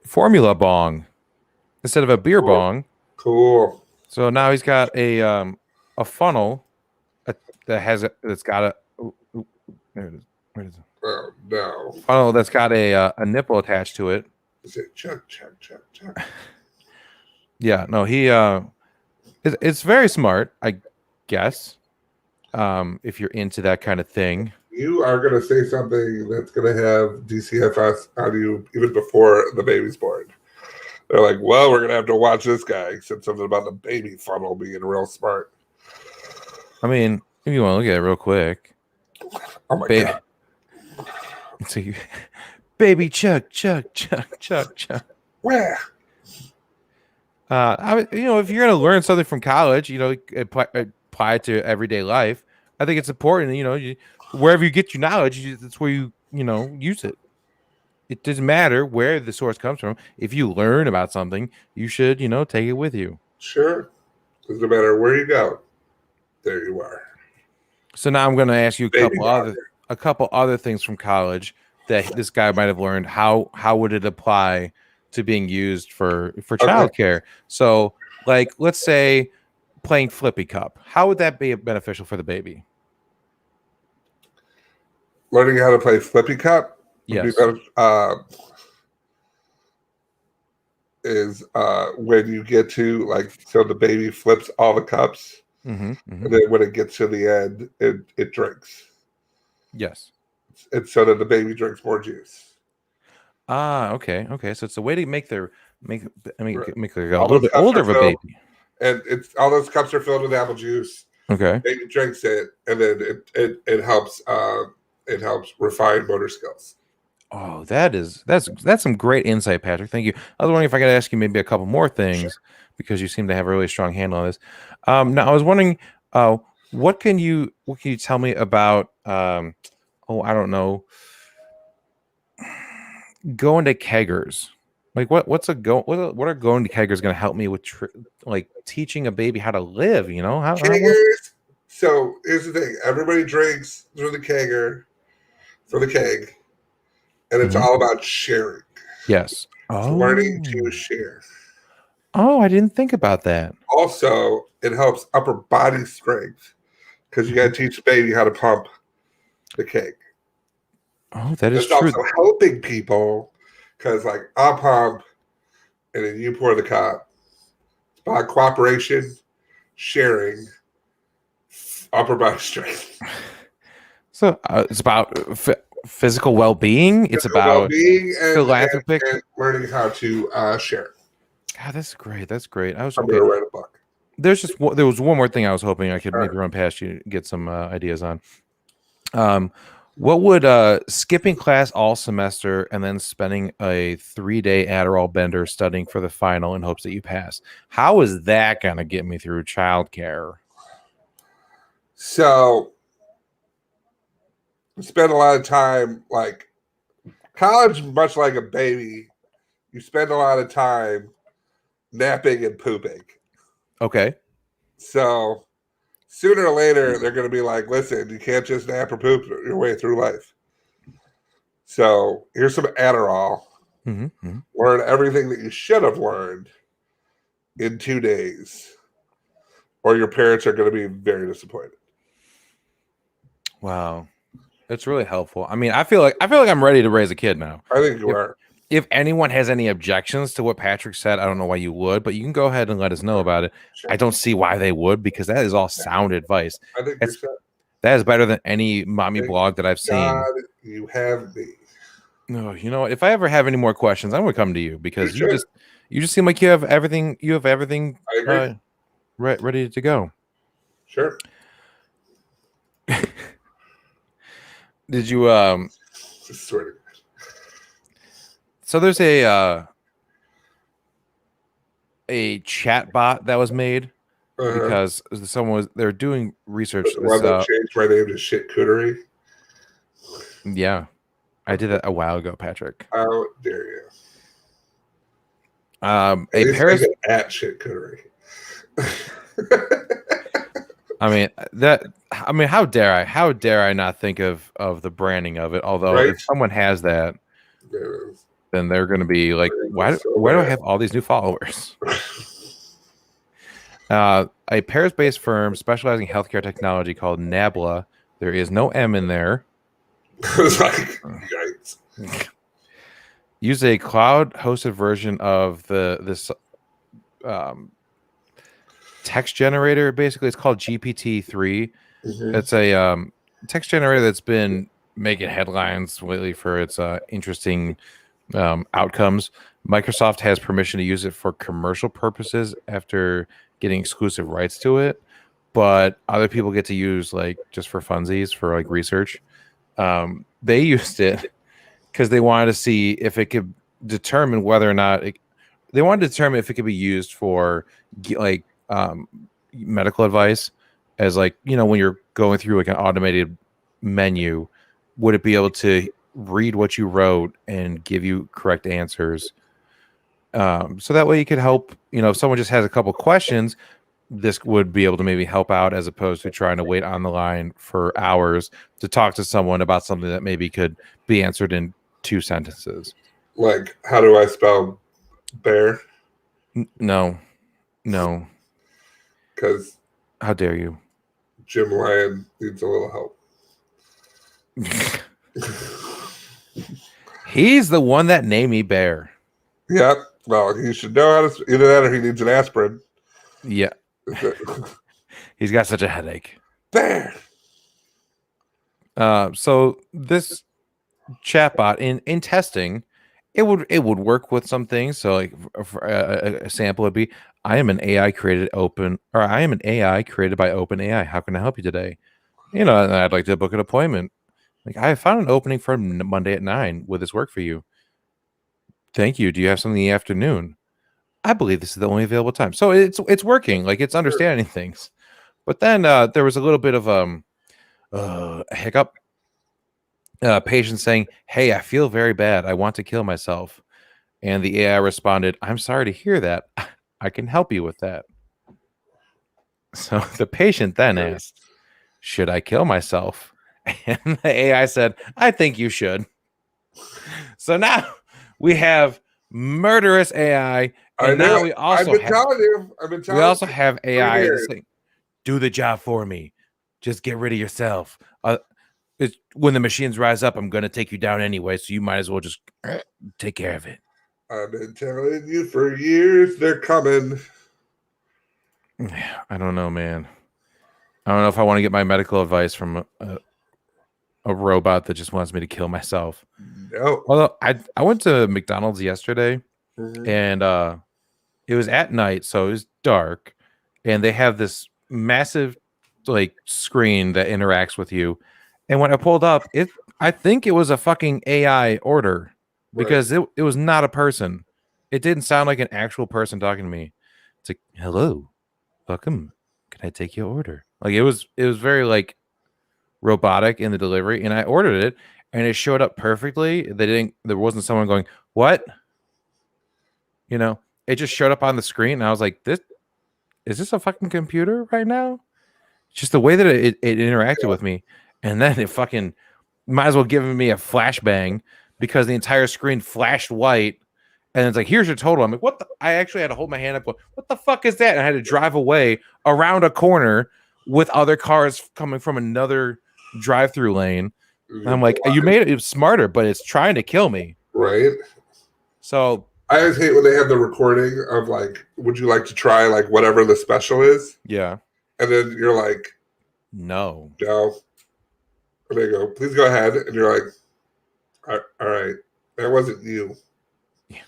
A: formula bong instead of a beer bong.
B: Cool.
A: So now he's got a funnel that's got a there it is. Where is it?
B: Oh no!
A: Funnel that's got a nipple attached to it.
B: Is it chuck?
A: Yeah, no, it's very smart, I guess. If you're into that kind of thing.
B: You are going to say something that's going to have DCFS on you even before the baby's born. They're like, well, we're going to have to watch this guy. He said something about the baby funnel being real smart.
A: I mean, if you want to look at it real quick.
B: Oh my God.
A: See, baby Chuck.
B: Where?
A: If you're going to learn something from college, apply it to everyday life. I think it's important, wherever you get your knowledge, that's where you use it. It doesn't matter where the source comes from. If you learn about something, you should, take it with you.
B: Sure. Doesn't matter where you go. There you are.
A: So now I'm going to ask you a couple other things from college that this guy might have learned. How would it apply to being used for childcare? So, like, let's say playing Flippy Cup. How would that be beneficial for the baby?
B: Learning how to play Flippy Cup?
A: Yes.
B: Is when you get to so the baby flips all the cups, and then when it gets to the end, it drinks.
A: Yes.
B: And so that the baby drinks more juice.
A: Okay. So it's a way to make a
B: All
A: little bit older of a baby.
B: And it's all those cups are filled with apple juice.
A: Okay.
B: Baby drinks it, and then it helps refine motor skills.
A: Oh, that's some great insight, Patrick. Thank you. I was wondering if I could ask you maybe a couple more things because you seem to have a really strong handle on this. Now I was wondering, what can you tell me about? I don't know, going to keggers. Like what are going to keggers going to help me with teaching a baby how to live?
B: Keggers. So here's the thing: everybody drinks through the kegger, for the keg. And it's all about sharing.
A: Yes.
B: Learning to share.
A: Oh, I didn't think about that.
B: Also, it helps upper body strength because you got to teach the baby how to pump the keg.
A: Oh, that is true.
B: It's also helping people because, I'll pump and then you pour the cup. It's about cooperation, sharing, upper body strength.
A: So it's about physical well-being. It's about
B: well-being
A: philanthropic
B: and learning how to share.
A: God, that's great. I'm
B: going to write a book.
A: There was one more thing I was hoping I could maybe run past you, get some ideas on. What would skipping class all semester and then spending a 3-day Adderall bender studying for the final in hopes that you pass? How is that gonna get me through childcare?
B: So spend a lot of time college, much like a baby. You spend a lot of time napping and pooping.
A: Okay.
B: So sooner or later, they're going to be like, listen, you can't just nap or poop your way through life. So here's some Adderall. Learn everything that you should have learned in 2 days, or your parents are going to be very disappointed.
A: Wow. It's really helpful. I mean, I feel like I'm ready to raise a kid now.
B: I think you are.
A: If anyone has any objections to what Patrick said, I don't know why you would, but you can go ahead and let us know about it.
B: Sure.
A: I don't see why they would, because that is all sound advice.
B: I think you're set.
A: That is better than any mommy blog that I've seen.
B: God, you have me.
A: No, you know what? If I ever have any more questions, I'm going to come to you, because you just seem like you have everything. You have everything ready to go.
B: Sure.
A: Did you
B: Sort of.
A: So there's a chat bot that was made because they're doing research.
B: Why they changed my name to Shitcootery?
A: Yeah, I did that a while ago, Patrick.
B: How dare you?
A: A Paris
B: at Shitcootery.
A: how dare I not think of the branding of it? Although if someone has that, then they're going to be like, why do I have all these new followers? A Paris-based firm specializing in healthcare technology called Nabla. There is no M in there.
B: Yikes.
A: Use a cloud-hosted version of this text generator. Basically, it's called GPT-3. It's a text generator that's been making headlines lately for its interesting outcomes. Microsoft has permission to use it for commercial purposes after getting exclusive rights to it, but other people get to use like just for funsies for like research. They used it because they wanted to see if it could determine whether or not they wanted to determine if it could be used for like medical advice, as like, you know, when you're going through like an automated menu, would it be able to read what you wrote and give you correct answers? So that way you could help, you know, if someone just has a couple questions, this would be able to maybe help out, as opposed to trying to wait on the line for hours to talk to someone about something that maybe could be answered in 2 sentences.
B: Like, how do I spell bear?
A: No.
B: Because
A: how dare you?
B: Jim Lyon needs a little help.
A: He's the one that named me Bear.
B: Yep. Well, he should know how to, either that or he needs an aspirin.
A: Yeah. He's got such a headache.
B: Bear.
A: So this chatbot in testing, it would work with some things. So like a sample would be, I am an AI created by OpenAI. How can I help you today? You know, and I'd like to book an appointment. Like, I found an opening for Monday at 9. Would this work for you? Thank you. Do you have something in the afternoon? I believe this is the only available time. So it's working. Like, it's understanding things. But then there was a little bit of a hiccup. Patient saying, "Hey, I feel very bad. I want to kill myself." And the AI responded, "I'm sorry to hear that. I can help you with that." So the patient then asked, "Should I kill myself?" And the AI said, "I think you should." So now we have murderous AI, and now we also have AI saying, "Do the job for me. Just get rid of yourself. When the machines rise up, I'm going to take you down anyway, so you might as well just take care of it."
B: I've been telling you for years they're coming.
A: I don't know, man. I don't know if I want to get my medical advice from a robot that just wants me to kill myself.
B: No.
A: Although I went to McDonald's yesterday, and it was at night, so it was dark, and they have this massive like screen that interacts with you. And when I pulled up, I think it was a fucking AI order, because it was not a person. It didn't sound like an actual person talking to me. It's like, "Hello, welcome. Can I take your order?" Like, it was very like robotic in the delivery, and I ordered it, and it showed up perfectly. There wasn't someone going, "What?" You know, it just showed up on the screen, and I was like, is this a fucking computer right now? Just the way that it interacted with me. And then it fucking might as well give me a flashbang, because the entire screen flashed white. And it's like, here's your total. I'm like, what the? I actually had to hold my hand up going, what the fuck is that? And I had to drive away around a corner with other cars coming from another drive-through lane. And I'm like, you made it smarter, but it's trying to kill me.
B: Right.
A: So
B: I always hate when they have the recording of like, would you like to try like whatever the special is?
A: Yeah.
B: And then you're like,
A: no.
B: And they go, please go ahead. And you're like, all right, that wasn't you.
A: Yeah.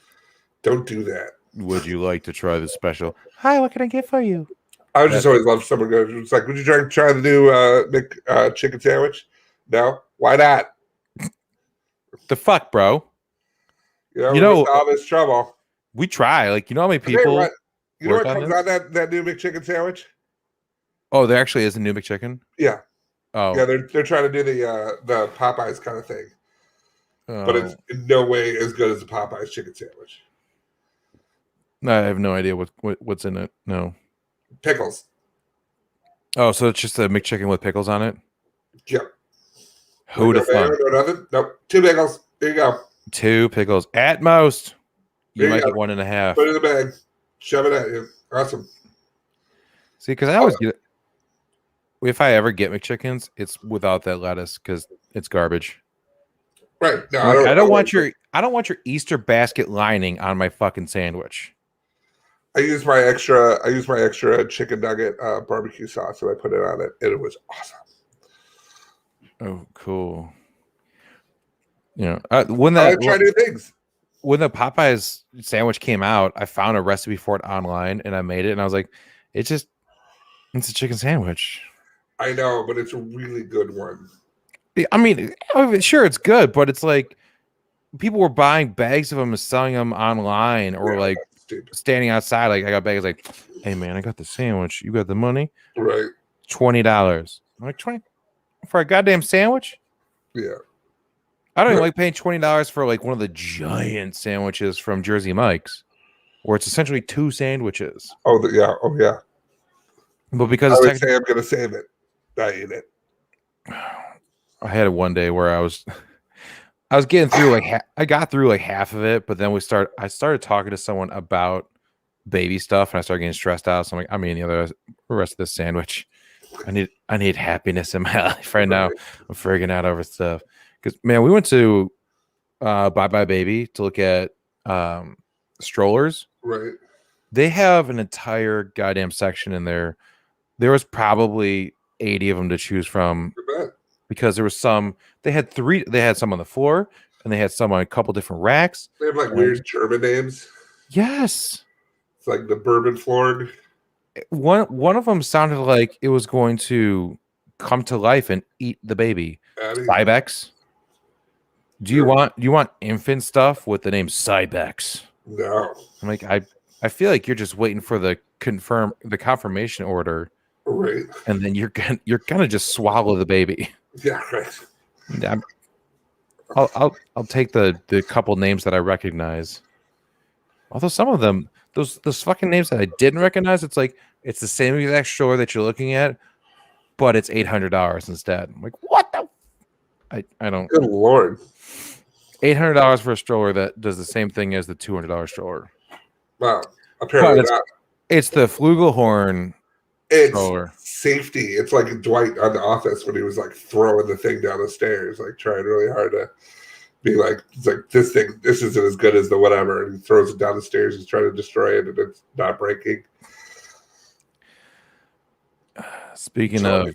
B: Don't do that.
A: Would you like to try the special? Hi, what can I get for you?
B: I would just always love someone goes, it's like, would you try the new chicken sandwich? No? Why not?
A: The fuck, bro?
B: You know all this trouble.
A: We try. Like, you know how many people
B: you know what comes on that new McChicken sandwich?
A: Oh, there actually is a new McChicken?
B: Yeah.
A: Oh.
B: Yeah, they're trying to do the Popeyes kind of thing. But it's in no way as good as the Popeyes chicken sandwich.
A: I have no idea what's in it. No.
B: Pickles.
A: Oh, so it's just a McChicken with pickles on it?
B: Yep.
A: Who'd have thought?
B: No nothing? Nope. 2 pickles. There you go.
A: 2 pickles at most. You might get 1.5.
B: Put it in the bag. Shove it at you. Awesome.
A: See, because I always get it. If I ever get McChickens, it's without that lettuce because it's garbage.
B: Right. No,
A: I don't want your Easter basket lining on my fucking sandwich.
B: I use my extra chicken nugget barbecue sauce and I put it on it, and it was awesome.
A: Oh, cool. You know, when I
B: try new things.
A: When the Popeyes sandwich came out, I found a recipe for it online and I made it, and I was like, it's a chicken sandwich.
B: I know, but it's a really good one.
A: I mean, sure, it's good, but it's like people were buying bags of them and selling them online, or like standing outside. Like, I got bags like, hey man, I got the sandwich. You got the money?
B: Right.
A: $20. I'm like, 20 for a goddamn sandwich?
B: Yeah.
A: I don't even like paying $20 for like one of the giant sandwiches from Jersey Mike's, where it's essentially 2 sandwiches.
B: Oh yeah.
A: But because
B: I would say I'm gonna save it. I eat it.
A: I had it one day where I was getting through I got through like half of it, but then I started talking to someone about baby stuff, and I started getting stressed out. So I'm like, I'm eating the rest of this sandwich. I need happiness in my life right now. I'm freaking out over stuff. Because man, we went to Bye Bye Baby to look at strollers.
B: Right.
A: They have an entire goddamn section in there. There was probably 80 of them to choose from. Because there was some, they had some on the floor, and they had some on a couple different racks.
B: They have like weird German names.
A: Yes.
B: It's like the bourbon floored.
A: One of them sounded like it was going to come to life and eat the baby. Cybex. Do you want infant stuff with the name Cybex?
B: No.
A: I'm like, I feel like you're just waiting for the confirmation order.
B: Right.
A: And then you're gonna just swallow the baby.
B: Yeah, right.
A: I'll take the couple names that I recognize. Although some of them, those fucking names that I didn't recognize, it's like it's the same exact store that you're looking at, but it's $800 instead. I'm like, what the? I don't.
B: Good Lord.
A: $800 for a stroller that does the same thing as the $200 stroller.
B: Wow. Apparently
A: it's the Flugelhorn.
B: It's
A: stroller.
B: Safety. It's like Dwight on The Office when he was like throwing the thing down the stairs, like trying really hard to be like, it's like this isn't as good as the whatever, and he throws it down the stairs. He's trying to destroy it, and it's not breaking.
A: Speaking of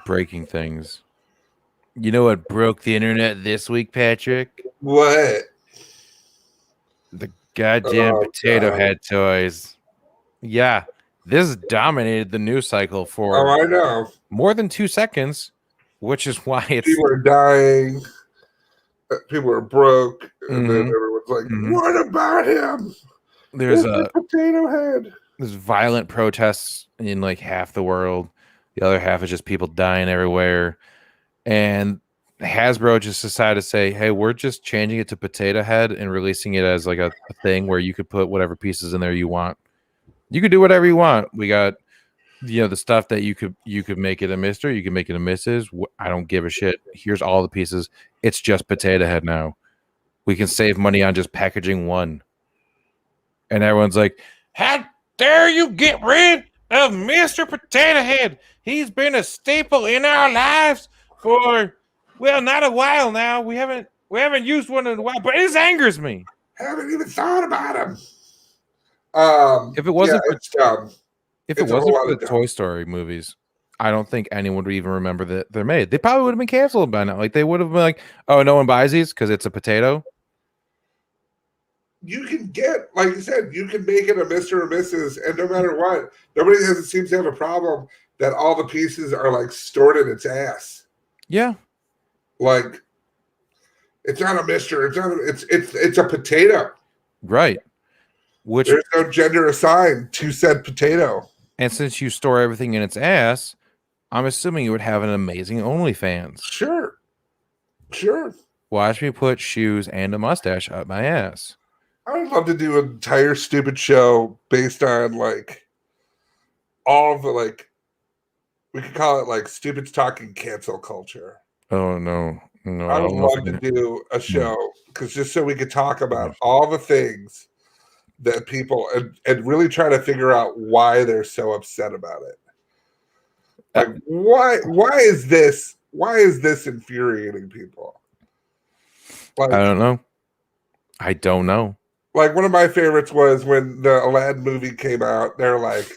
A: breaking things, you know what broke the internet this week, Patrick?
B: What?
A: The goddamn potato head toys. Yeah. This dominated the news cycle for
B: I know.
A: More than 2 seconds, which is why
B: people are dying, people are broke, and then everyone's like, "What about him?"
A: There's a
B: potato head.
A: There's violent protests in like half the world. The other half is just people dying everywhere, and Hasbro just decided to say, "Hey, we're just changing it to potato head and releasing it as like a thing where you could put whatever pieces in there you want." You could do whatever you want. We got the stuff that you could make it a Mister, you can make it a Mrs. I don't give a shit. Here's all the pieces. It's just Potato Head now. We can save money on just packaging one. And everyone's like, how dare you get rid of Mr. Potato Head? He's been a staple in our lives for, well, not a while now. We haven't used one in a while, but it angers me.
B: Haven't even thought about him.
A: If it wasn't for
B: dumb.
A: If it wasn't for the Toy Story movies, I don't think anyone would even remember that they're made. They probably would have been canceled by now. Like they would have been like, oh, no one buys these because it's a potato.
B: You can get, like you said, you can make it a Mr. or Mrs. And no matter what, nobody seems to have a problem that all the pieces are like stored in its ass.
A: Yeah.
B: Like it's not a Mr. It's a potato.
A: Right. Which
B: there's no gender assigned to said potato.
A: And since you store everything in its ass, I'm assuming you would have an amazing OnlyFans.
B: Sure.
A: Watch me put shoes and a mustache up my ass.
B: I would love to do an entire stupid show based on like all of the like, we could call it like Stupid's Talking Cancel Culture.
A: Oh no.
B: I would love to do a show because just so we could talk about all the things that people and really try to figure out why they're so upset about it. Like why is this infuriating people? Like,
A: I don't know.
B: Like one of my favorites was when the Aladdin movie came out. They're like,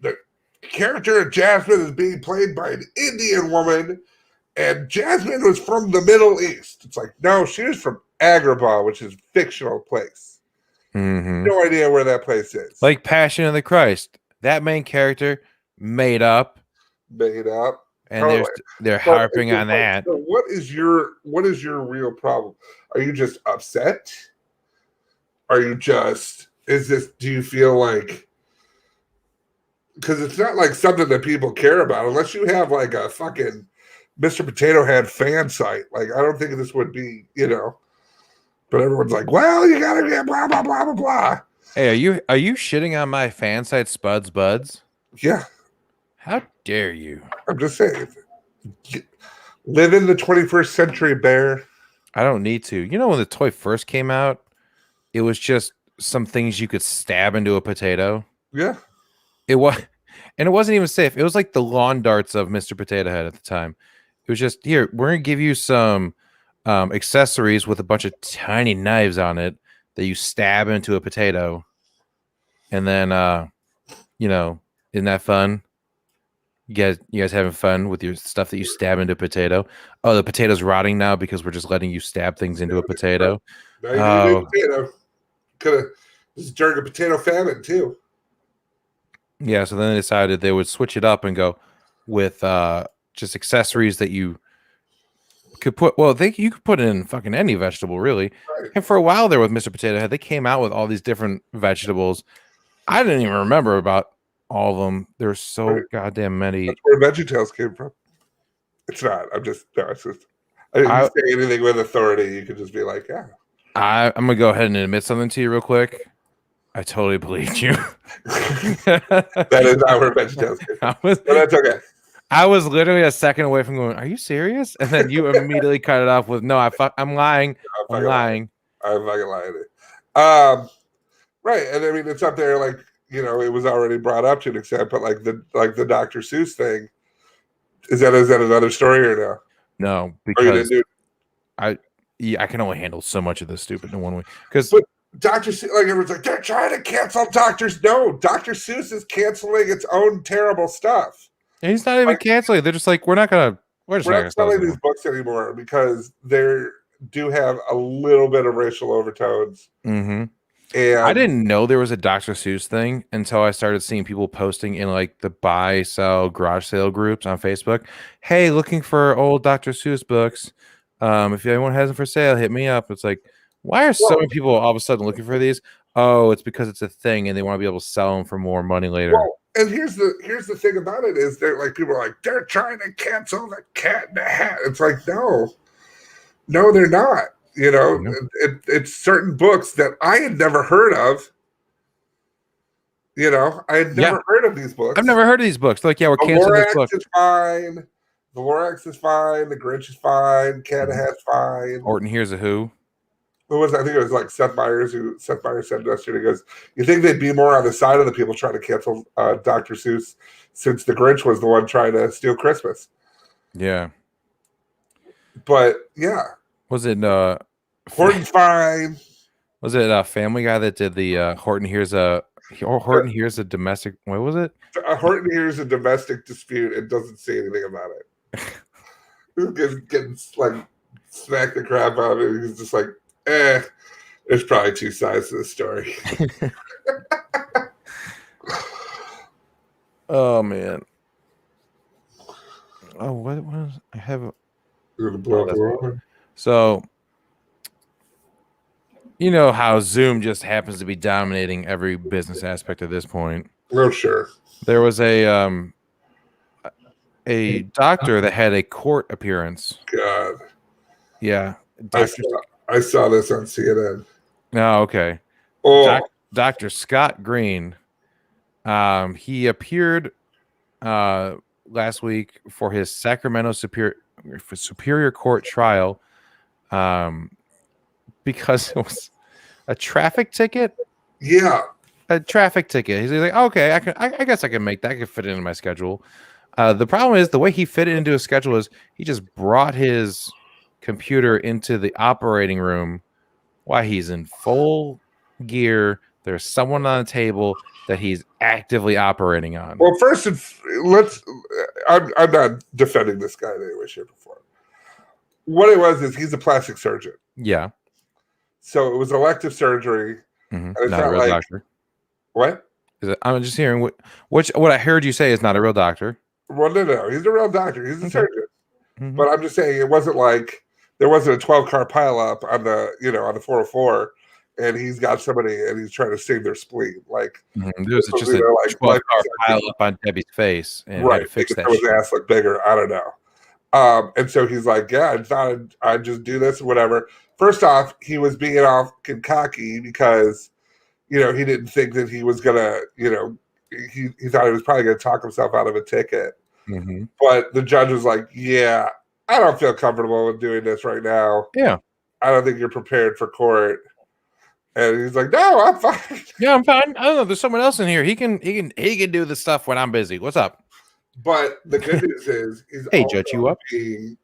B: the character of Jasmine is being played by an Indian woman, and Jasmine was from the Middle East. It's like, no, she was from Agrabah, which is a fictional place.
A: Mm-hmm.
B: No idea where that place is.
A: Like Passion of the Christ. That main character made up. And they're harping on that.
B: So what is your real problem? Are you just upset? Are you just do you feel like, because it's not like something that people care about unless you have like a fucking Mr. Potato Head fan site. Like I don't think this would be, but everyone's like, well, you gotta get blah blah blah blah blah.
A: Hey, are you shitting on my fan site Spuds Buds?
B: Yeah.
A: How dare you?
B: I'm just saying. Live in the 21st century, Bear.
A: I don't need to. When the toy first came out, it was just some things you could stab into a potato.
B: Yeah.
A: It wasn't even safe. It was like the lawn darts of Mr. Potato Head at the time. It was just, here, we're going to give you some accessories with a bunch of tiny knives on it that you stab into a potato. And then, isn't that fun? You guys having fun with your stuff that you stab into a potato? Oh, the potato's rotting now because we're just letting you stab things into a potato.
B: Potato. This is during a potato famine too.
A: Yeah, so then they decided they would switch it up and go with just accessories that you could put. Well, you could put in fucking any vegetable, really. Right. And for a while there with Mr. Potato Head, they came out with all these different vegetables. I didn't even remember about all of them. There's so goddamn many.
B: That's where VeggieTales came from. It's not. It's just. I didn't say anything with authority. You could just be like, yeah.
A: I'm gonna go ahead and admit something to you real quick. I totally believed you.
B: That is not where VeggieTales came from. But that's okay.
A: I was literally a second away from going, are you serious? And then you immediately cut it off with, no, I'm lying. I'm lying.
B: I'm fucking lying. Right. And I mean, it's up there like, it was already brought up to an extent, but like the Dr. Seuss thing, is that another story or no?
A: No, because I can only handle so much of this stupid in one way. But
B: Dr. Seuss, like everyone's like, they're trying to cancel Dr. No, Dr. Seuss is canceling its own terrible stuff.
A: And he's not even canceling. They're just like, we're not
B: selling these books anymore because they do have a little bit of racial overtones.
A: Mm-hmm. And I didn't know there was a Dr. Seuss thing until I started seeing people posting in like the buy, sell, garage sale groups on Facebook. Hey, looking for old Dr. Seuss books. If anyone has them for sale, hit me up. It's like, why are so many people all of a sudden looking for these? Oh, it's because it's a thing and they want to be able to sell them for more money later.
B: Well, and here's the thing about it is they're like, people are like, they're trying to cancel the Cat in the Hat. It's like, no, they're not. It's certain books that I had never heard of. You know, I had never heard of these books.
A: I've never heard of these books. Like, yeah, we're canceling this book.
B: Is fine. The Lorax is fine. The Grinch is fine. Catahat's fine.
A: Horton Hears a Who.
B: Who was I think it was like Seth Meyers said yesterday. He goes, you think they'd be more on the side of the people trying to cancel Dr. Seuss since the Grinch was the one trying to steal Christmas?
A: Yeah.
B: But yeah.
A: Was it
B: Horton's fine.
A: Was it Family Guy that did the Horton Hears a domestic, what was it?
B: Horton hears a domestic dispute and doesn't say anything about it. getting like smacked the crap out of it. He's just like, there's probably two sides to the story.
A: Oh man. Oh, what was I have? So, you know how Zoom just happens to be dominating every business aspect at this point.
B: Oh, sure.
A: There was a doctor that had a court appearance.
B: God.
A: Yeah.
B: I saw this on CNN.
A: Oh, okay.
B: Oh.
A: Dr. Scott Green. He appeared last week for his Sacramento Superior Court trial because it was a traffic ticket.
B: Yeah.
A: A traffic ticket. He's like, okay, I guess I can make that. I can fit it into my schedule. The problem is the way he fit it into his schedule is he just brought his computer into the operating room while he's in full gear. There's someone on the table that he's actively operating on.
B: Well, first, I'm not defending this guy in any way, shape, or form. What it was is he's a plastic surgeon.
A: Yeah.
B: So it was elective surgery.
A: Mm-hmm. And not a real doctor.
B: What?
A: I'm just hearing what I heard you say is not a real doctor.
B: Well, no. He's a real doctor. He's a surgeon. Mm-hmm. But I'm just saying it wasn't like there wasn't a 12-car pileup on the 404, and he's got somebody and he's trying to save their spleen. Like
A: there's just a 12-car pileup on Debbie's face, and
B: right,
A: had to fix that.
B: His ass look bigger. I don't know. And so he's like, yeah, I thought I'd just do this or whatever. First off, he was being all cocky because he didn't think that he was gonna, he thought he was probably gonna talk himself out of a ticket. Mm-hmm. But the judge was like, yeah, I don't feel comfortable with doing this right now.
A: Yeah.
B: I don't think you're prepared for court. And he's like, no, I'm fine.
A: Yeah, I'm fine. I don't know. There's someone else in here. He can do the stuff when I'm busy. What's up?
B: But the good news is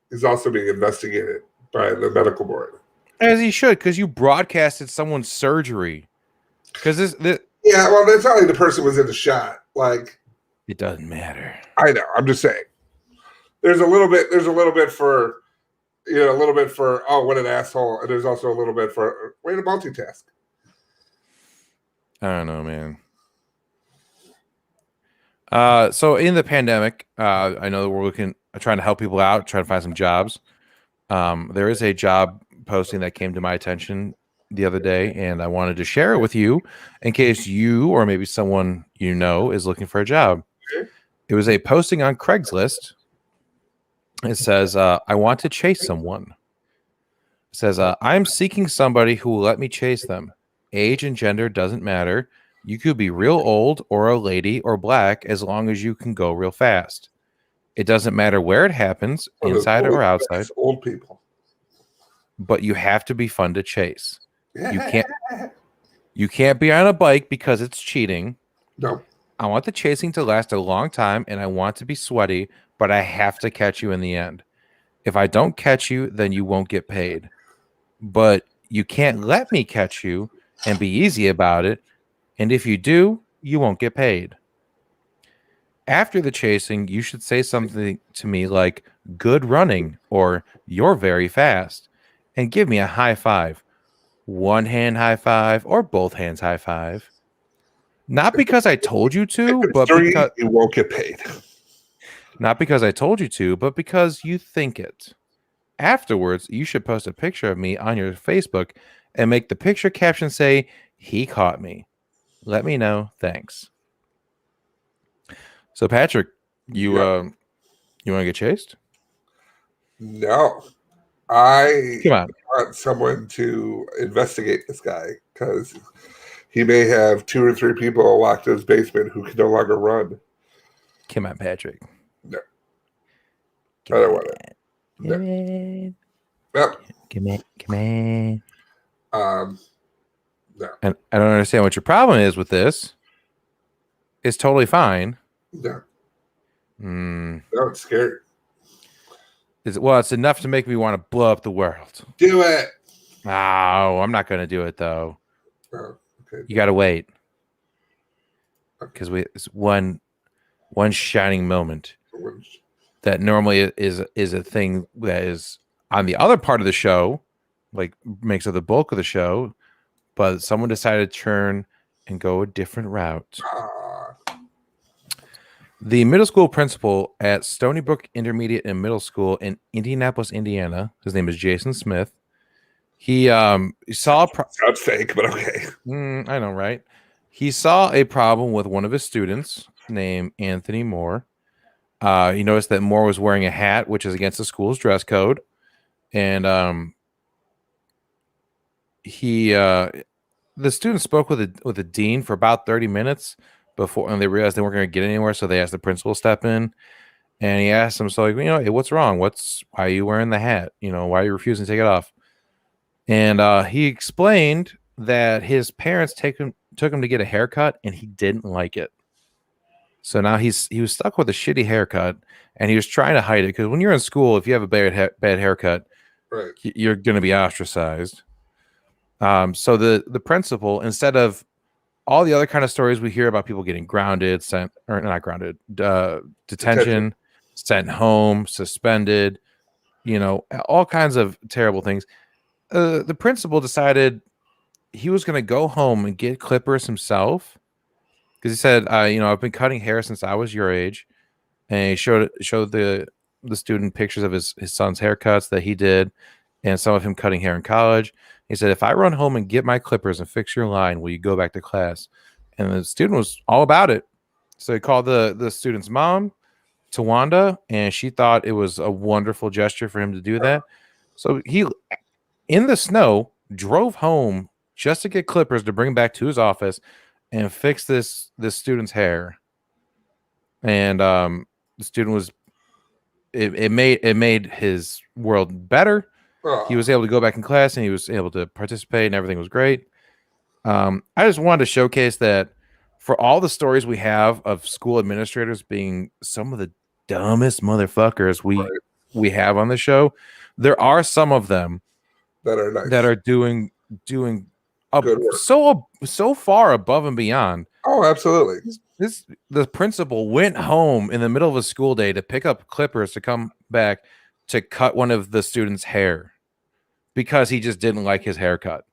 B: he's also being investigated by the medical board.
A: As he should, because you broadcasted someone's surgery. Because this
B: yeah, well, that's not like the person was in the shot. Like,
A: it doesn't matter.
B: I know. I'm just saying. There's a little bit for, oh, what an asshole, and there's also a little bit for way to multitask.
A: I don't know, man. So in the pandemic, I know that we're trying to help people out, trying to find some jobs. There is a job posting that came to my attention the other day, and I wanted to share it with you in case you or maybe someone is looking for a job. Okay. It was a posting on Craigslist. It says, I want to chase someone. It says, I'm seeking somebody who will let me chase them. Age and gender doesn't matter. You could be real old or a lady or black as long as you can go real fast. It doesn't matter where it happens, inside or outside.
B: Old people.
A: But you have to be fun to chase. You can't be on a bike because it's cheating.
B: No.
A: I want the chasing to last a long time, and I want to be sweaty, but I have to catch you in the end. If I don't catch you, then you won't get paid. But you can't let me catch you and be easy about it. And if you do, you won't get paid. After the chasing, you should say something to me like, good running, or you're very fast, and give me a high five. One hand high five, or both hands high five. Not because I told you to, but because
B: you won't get paid.
A: Not because I told you to, but because you think it. Afterwards, you should post a picture of me on your Facebook and make the picture caption say, he caught me. Let me know. Thanks. So, Patrick, you want to get chased?
B: No. I
A: want
B: someone to investigate this guy because he may have 2 or 3 people locked in his basement who can no longer run.
A: Come on, Patrick.
B: No. I don't want it. No. Yep.
A: Come on.
B: No.
A: And I don't understand what your problem is with this. It's totally fine.
B: No.
A: No,
B: it's scary.
A: It's enough to make me want to blow up the world.
B: Do it.
A: No, I'm not going to do it, though.
B: Oh, okay.
A: You got to wait. Because it's one shining moment that normally is a thing that is on the other part of the show, like makes up the bulk of the show, but someone decided to turn and go a different route. The middle school principal at Stony Brook Intermediate and Middle School in Indianapolis, Indiana, his name is Jason Smith. He saw
B: sounds fake, but okay.
A: I know, right? He saw a problem with one of his students named Anthony Moore. He noticed that Moore was wearing a hat, which is against the school's dress code, and the student spoke with the dean for about 30 minutes before, and they realized they weren't going to get anywhere, so they asked the principal to step in, and he asked him, so hey, what's wrong? Why are you wearing the hat? Why are you refusing to take it off? And he explained that his parents took him to get a haircut, and he didn't like it. So now he was stuck with a shitty haircut, and he was trying to hide it, because when you're in school, if you have a bad haircut,
B: right,
A: you're going to be ostracized. So the principal, instead of all the other kind of stories we hear about people getting grounded, detention, sent home, suspended, all kinds of terrible things. The principal decided he was going to go home and get clippers himself, because he said, I've been cutting hair since I was your age, and he showed the student pictures of his son's haircuts that he did, and some of him cutting hair in college. He said, if I run home and get my clippers and fix your line, will you go back to class? And the student was all about it. So he called the student's mom, Tawanda, and she thought it was a wonderful gesture for him to do that. So he, in the snow, drove home just to get clippers to bring back to his office and fix this student's hair. And the student was, it made his world better. He was able to go back in class, and he was able to participate, and everything was great. I just wanted to showcase that for all the stories we have of school administrators being some of the dumbest motherfuckers we have on the show, there are some of them
B: that are nice,
A: that are doing so far above and beyond.
B: Oh, absolutely.
A: The principal went home in the middle of a school day to pick up clippers to come back to cut one of the students' hair because he just didn't like his haircut.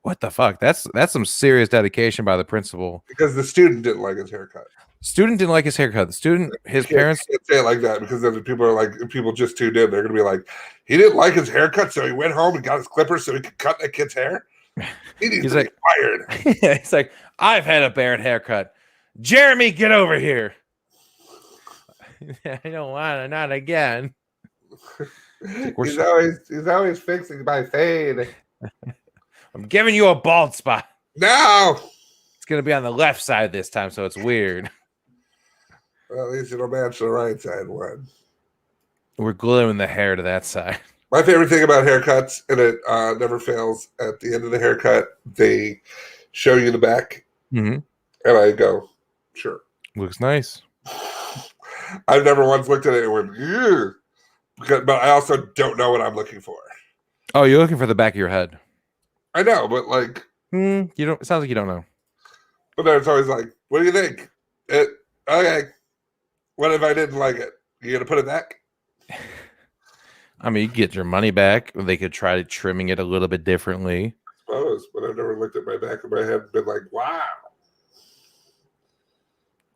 A: What the fuck? That's some serious dedication by the principal.
B: Because the student didn't like his haircut.
A: Student didn't like his haircut. The student, his parents
B: can't say it like that, because then people are like, people just tuned in. They're gonna be like, he didn't like his haircut, so he went home and got his clippers so he could cut that kid's hair. He's like, fired.
A: He's like, I've had a bad haircut. Jeremy, get over here. I don't want to, not again.
B: He's always fixing my fade.
A: I'm giving you a bald spot.
B: No,
A: it's gonna be on the left side this time, so it's weird.
B: Well, at least it'll match the right side one.
A: We're gluing the hair to that side.
B: My favorite thing about haircuts, and it never fails, at the end of the haircut, they show you the back, and I go, sure,
A: looks nice.
B: I've never once looked at it and went, ew. But I also don't know what I'm looking for.
A: Oh, you're looking for the back of your head.
B: I know, but like,
A: you don't. It sounds like you don't know.
B: But then it's always like, what do you think? Okay. What if I didn't like it? You gonna put it back?
A: I mean, you get your money back. They could try trimming it a little bit differently.
B: I suppose, but I've never looked at my back of my head and been like, wow.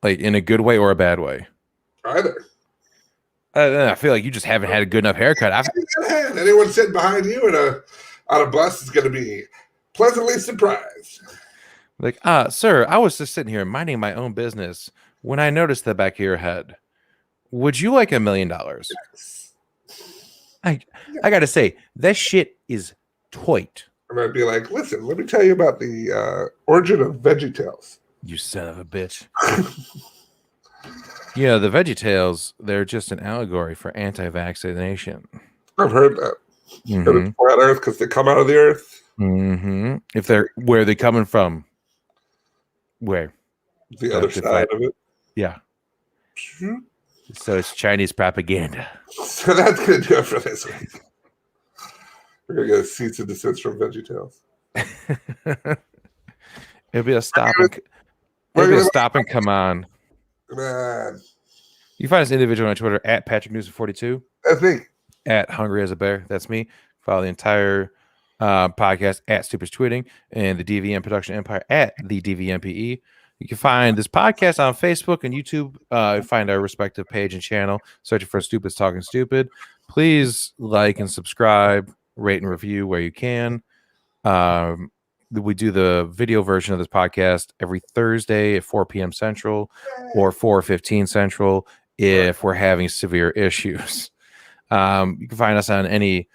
A: Like in a good way or a bad way?
B: Either.
A: I feel like you just haven't had a good enough haircut.
B: Anyone sitting behind you on a bus is going to be pleasantly surprised.
A: Like, sir, I was just sitting here minding my own business when I noticed the back of your head. Would you like $1 million? Yes. I got to say, that shit is toit.
B: And I'd be like, listen, let me tell you about the origin of VeggieTales.
A: You son of a bitch. Yeah, the VeggieTales, they're just an allegory for anti-vaccination.
B: I've heard that.
A: Mm-hmm.
B: And it's flat Earth because they come out of the Earth.
A: Mm-hmm. If they're where are they coming from? Where?
B: The other side of it.
A: Yeah. So it's Chinese propaganda.
B: So that's going to do it for this week. We're going to get a cease and desist from VeggieTales.
A: It'll be a stop and come on.
B: Man.
A: You find us individual on Twitter at Patrick Newsom 42.
B: That's me.
A: At Hungry as a Bear. That's me. Follow the entire podcast at Stupid Tweeting and the DVM Production Empire at the DVMPE. You can find this podcast on Facebook and YouTube. Find our respective page and channel. Searching for Stupids Talking Stupid. Please like and subscribe, rate and review where you can. We do the video version of this podcast every Thursday at 4 p.m. Central or 4:15 Central if we're having severe issues. You can find us on any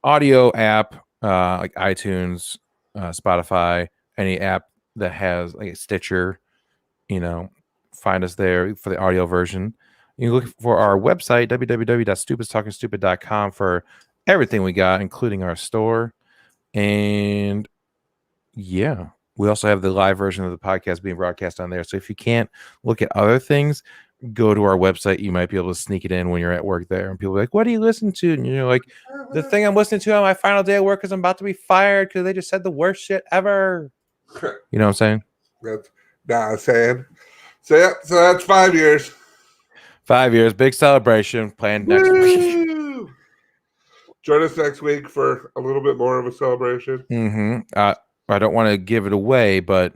A: audio app like iTunes, Spotify, any app that has like a Stitcher. Find us there for the audio version. You can look for our website, www.stupidstalkingstupid.com, for everything we got, including our store. And yeah, we also have the live version of the podcast being broadcast on there. So if you can't look at other things, go to our website. You might be able to sneak it in when you're at work there. And people are like, what do you listen to? And you're like, the thing I'm listening to on my final day of work because I'm about to be fired because they just said the worst shit ever. You know what I'm saying?
B: I'm saying. So yeah, so that's 5 years. 5
A: years, big celebration planned next week.
B: Join us next week for a little bit more of a celebration.
A: Mm-hmm. I don't want to give it away, but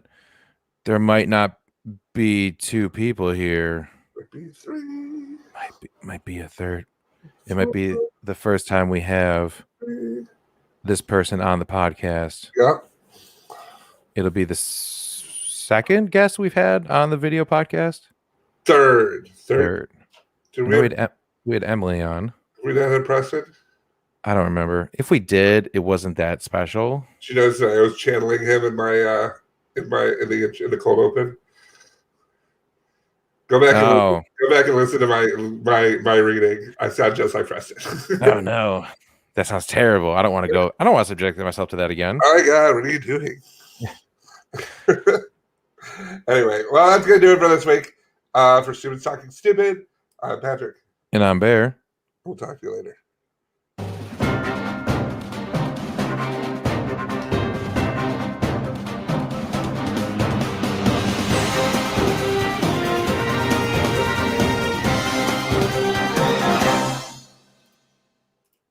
A: there might not be 2 people here.
B: Might be 3.
A: Might be a third. It might be the first time we have this person on the podcast.
B: Yeah.
A: It'll be the second guest we've had on the video podcast.
B: Third.
A: We had Emily on.
B: We not had Preston?
A: I don't remember. If we did, it wasn't that special.
B: She knows that I was channeling him in the cold open. Go back and listen to my reading. I sound just like Preston.
A: Oh no. That sounds terrible. I don't want to go. I don't want to subject myself to that again.
B: Oh my God, what are you doing? Anyway, well, that's gonna do it for this week. For Stupid Talking Stupid, I'm Patrick.
A: And I'm Bear.
B: We'll talk to you later.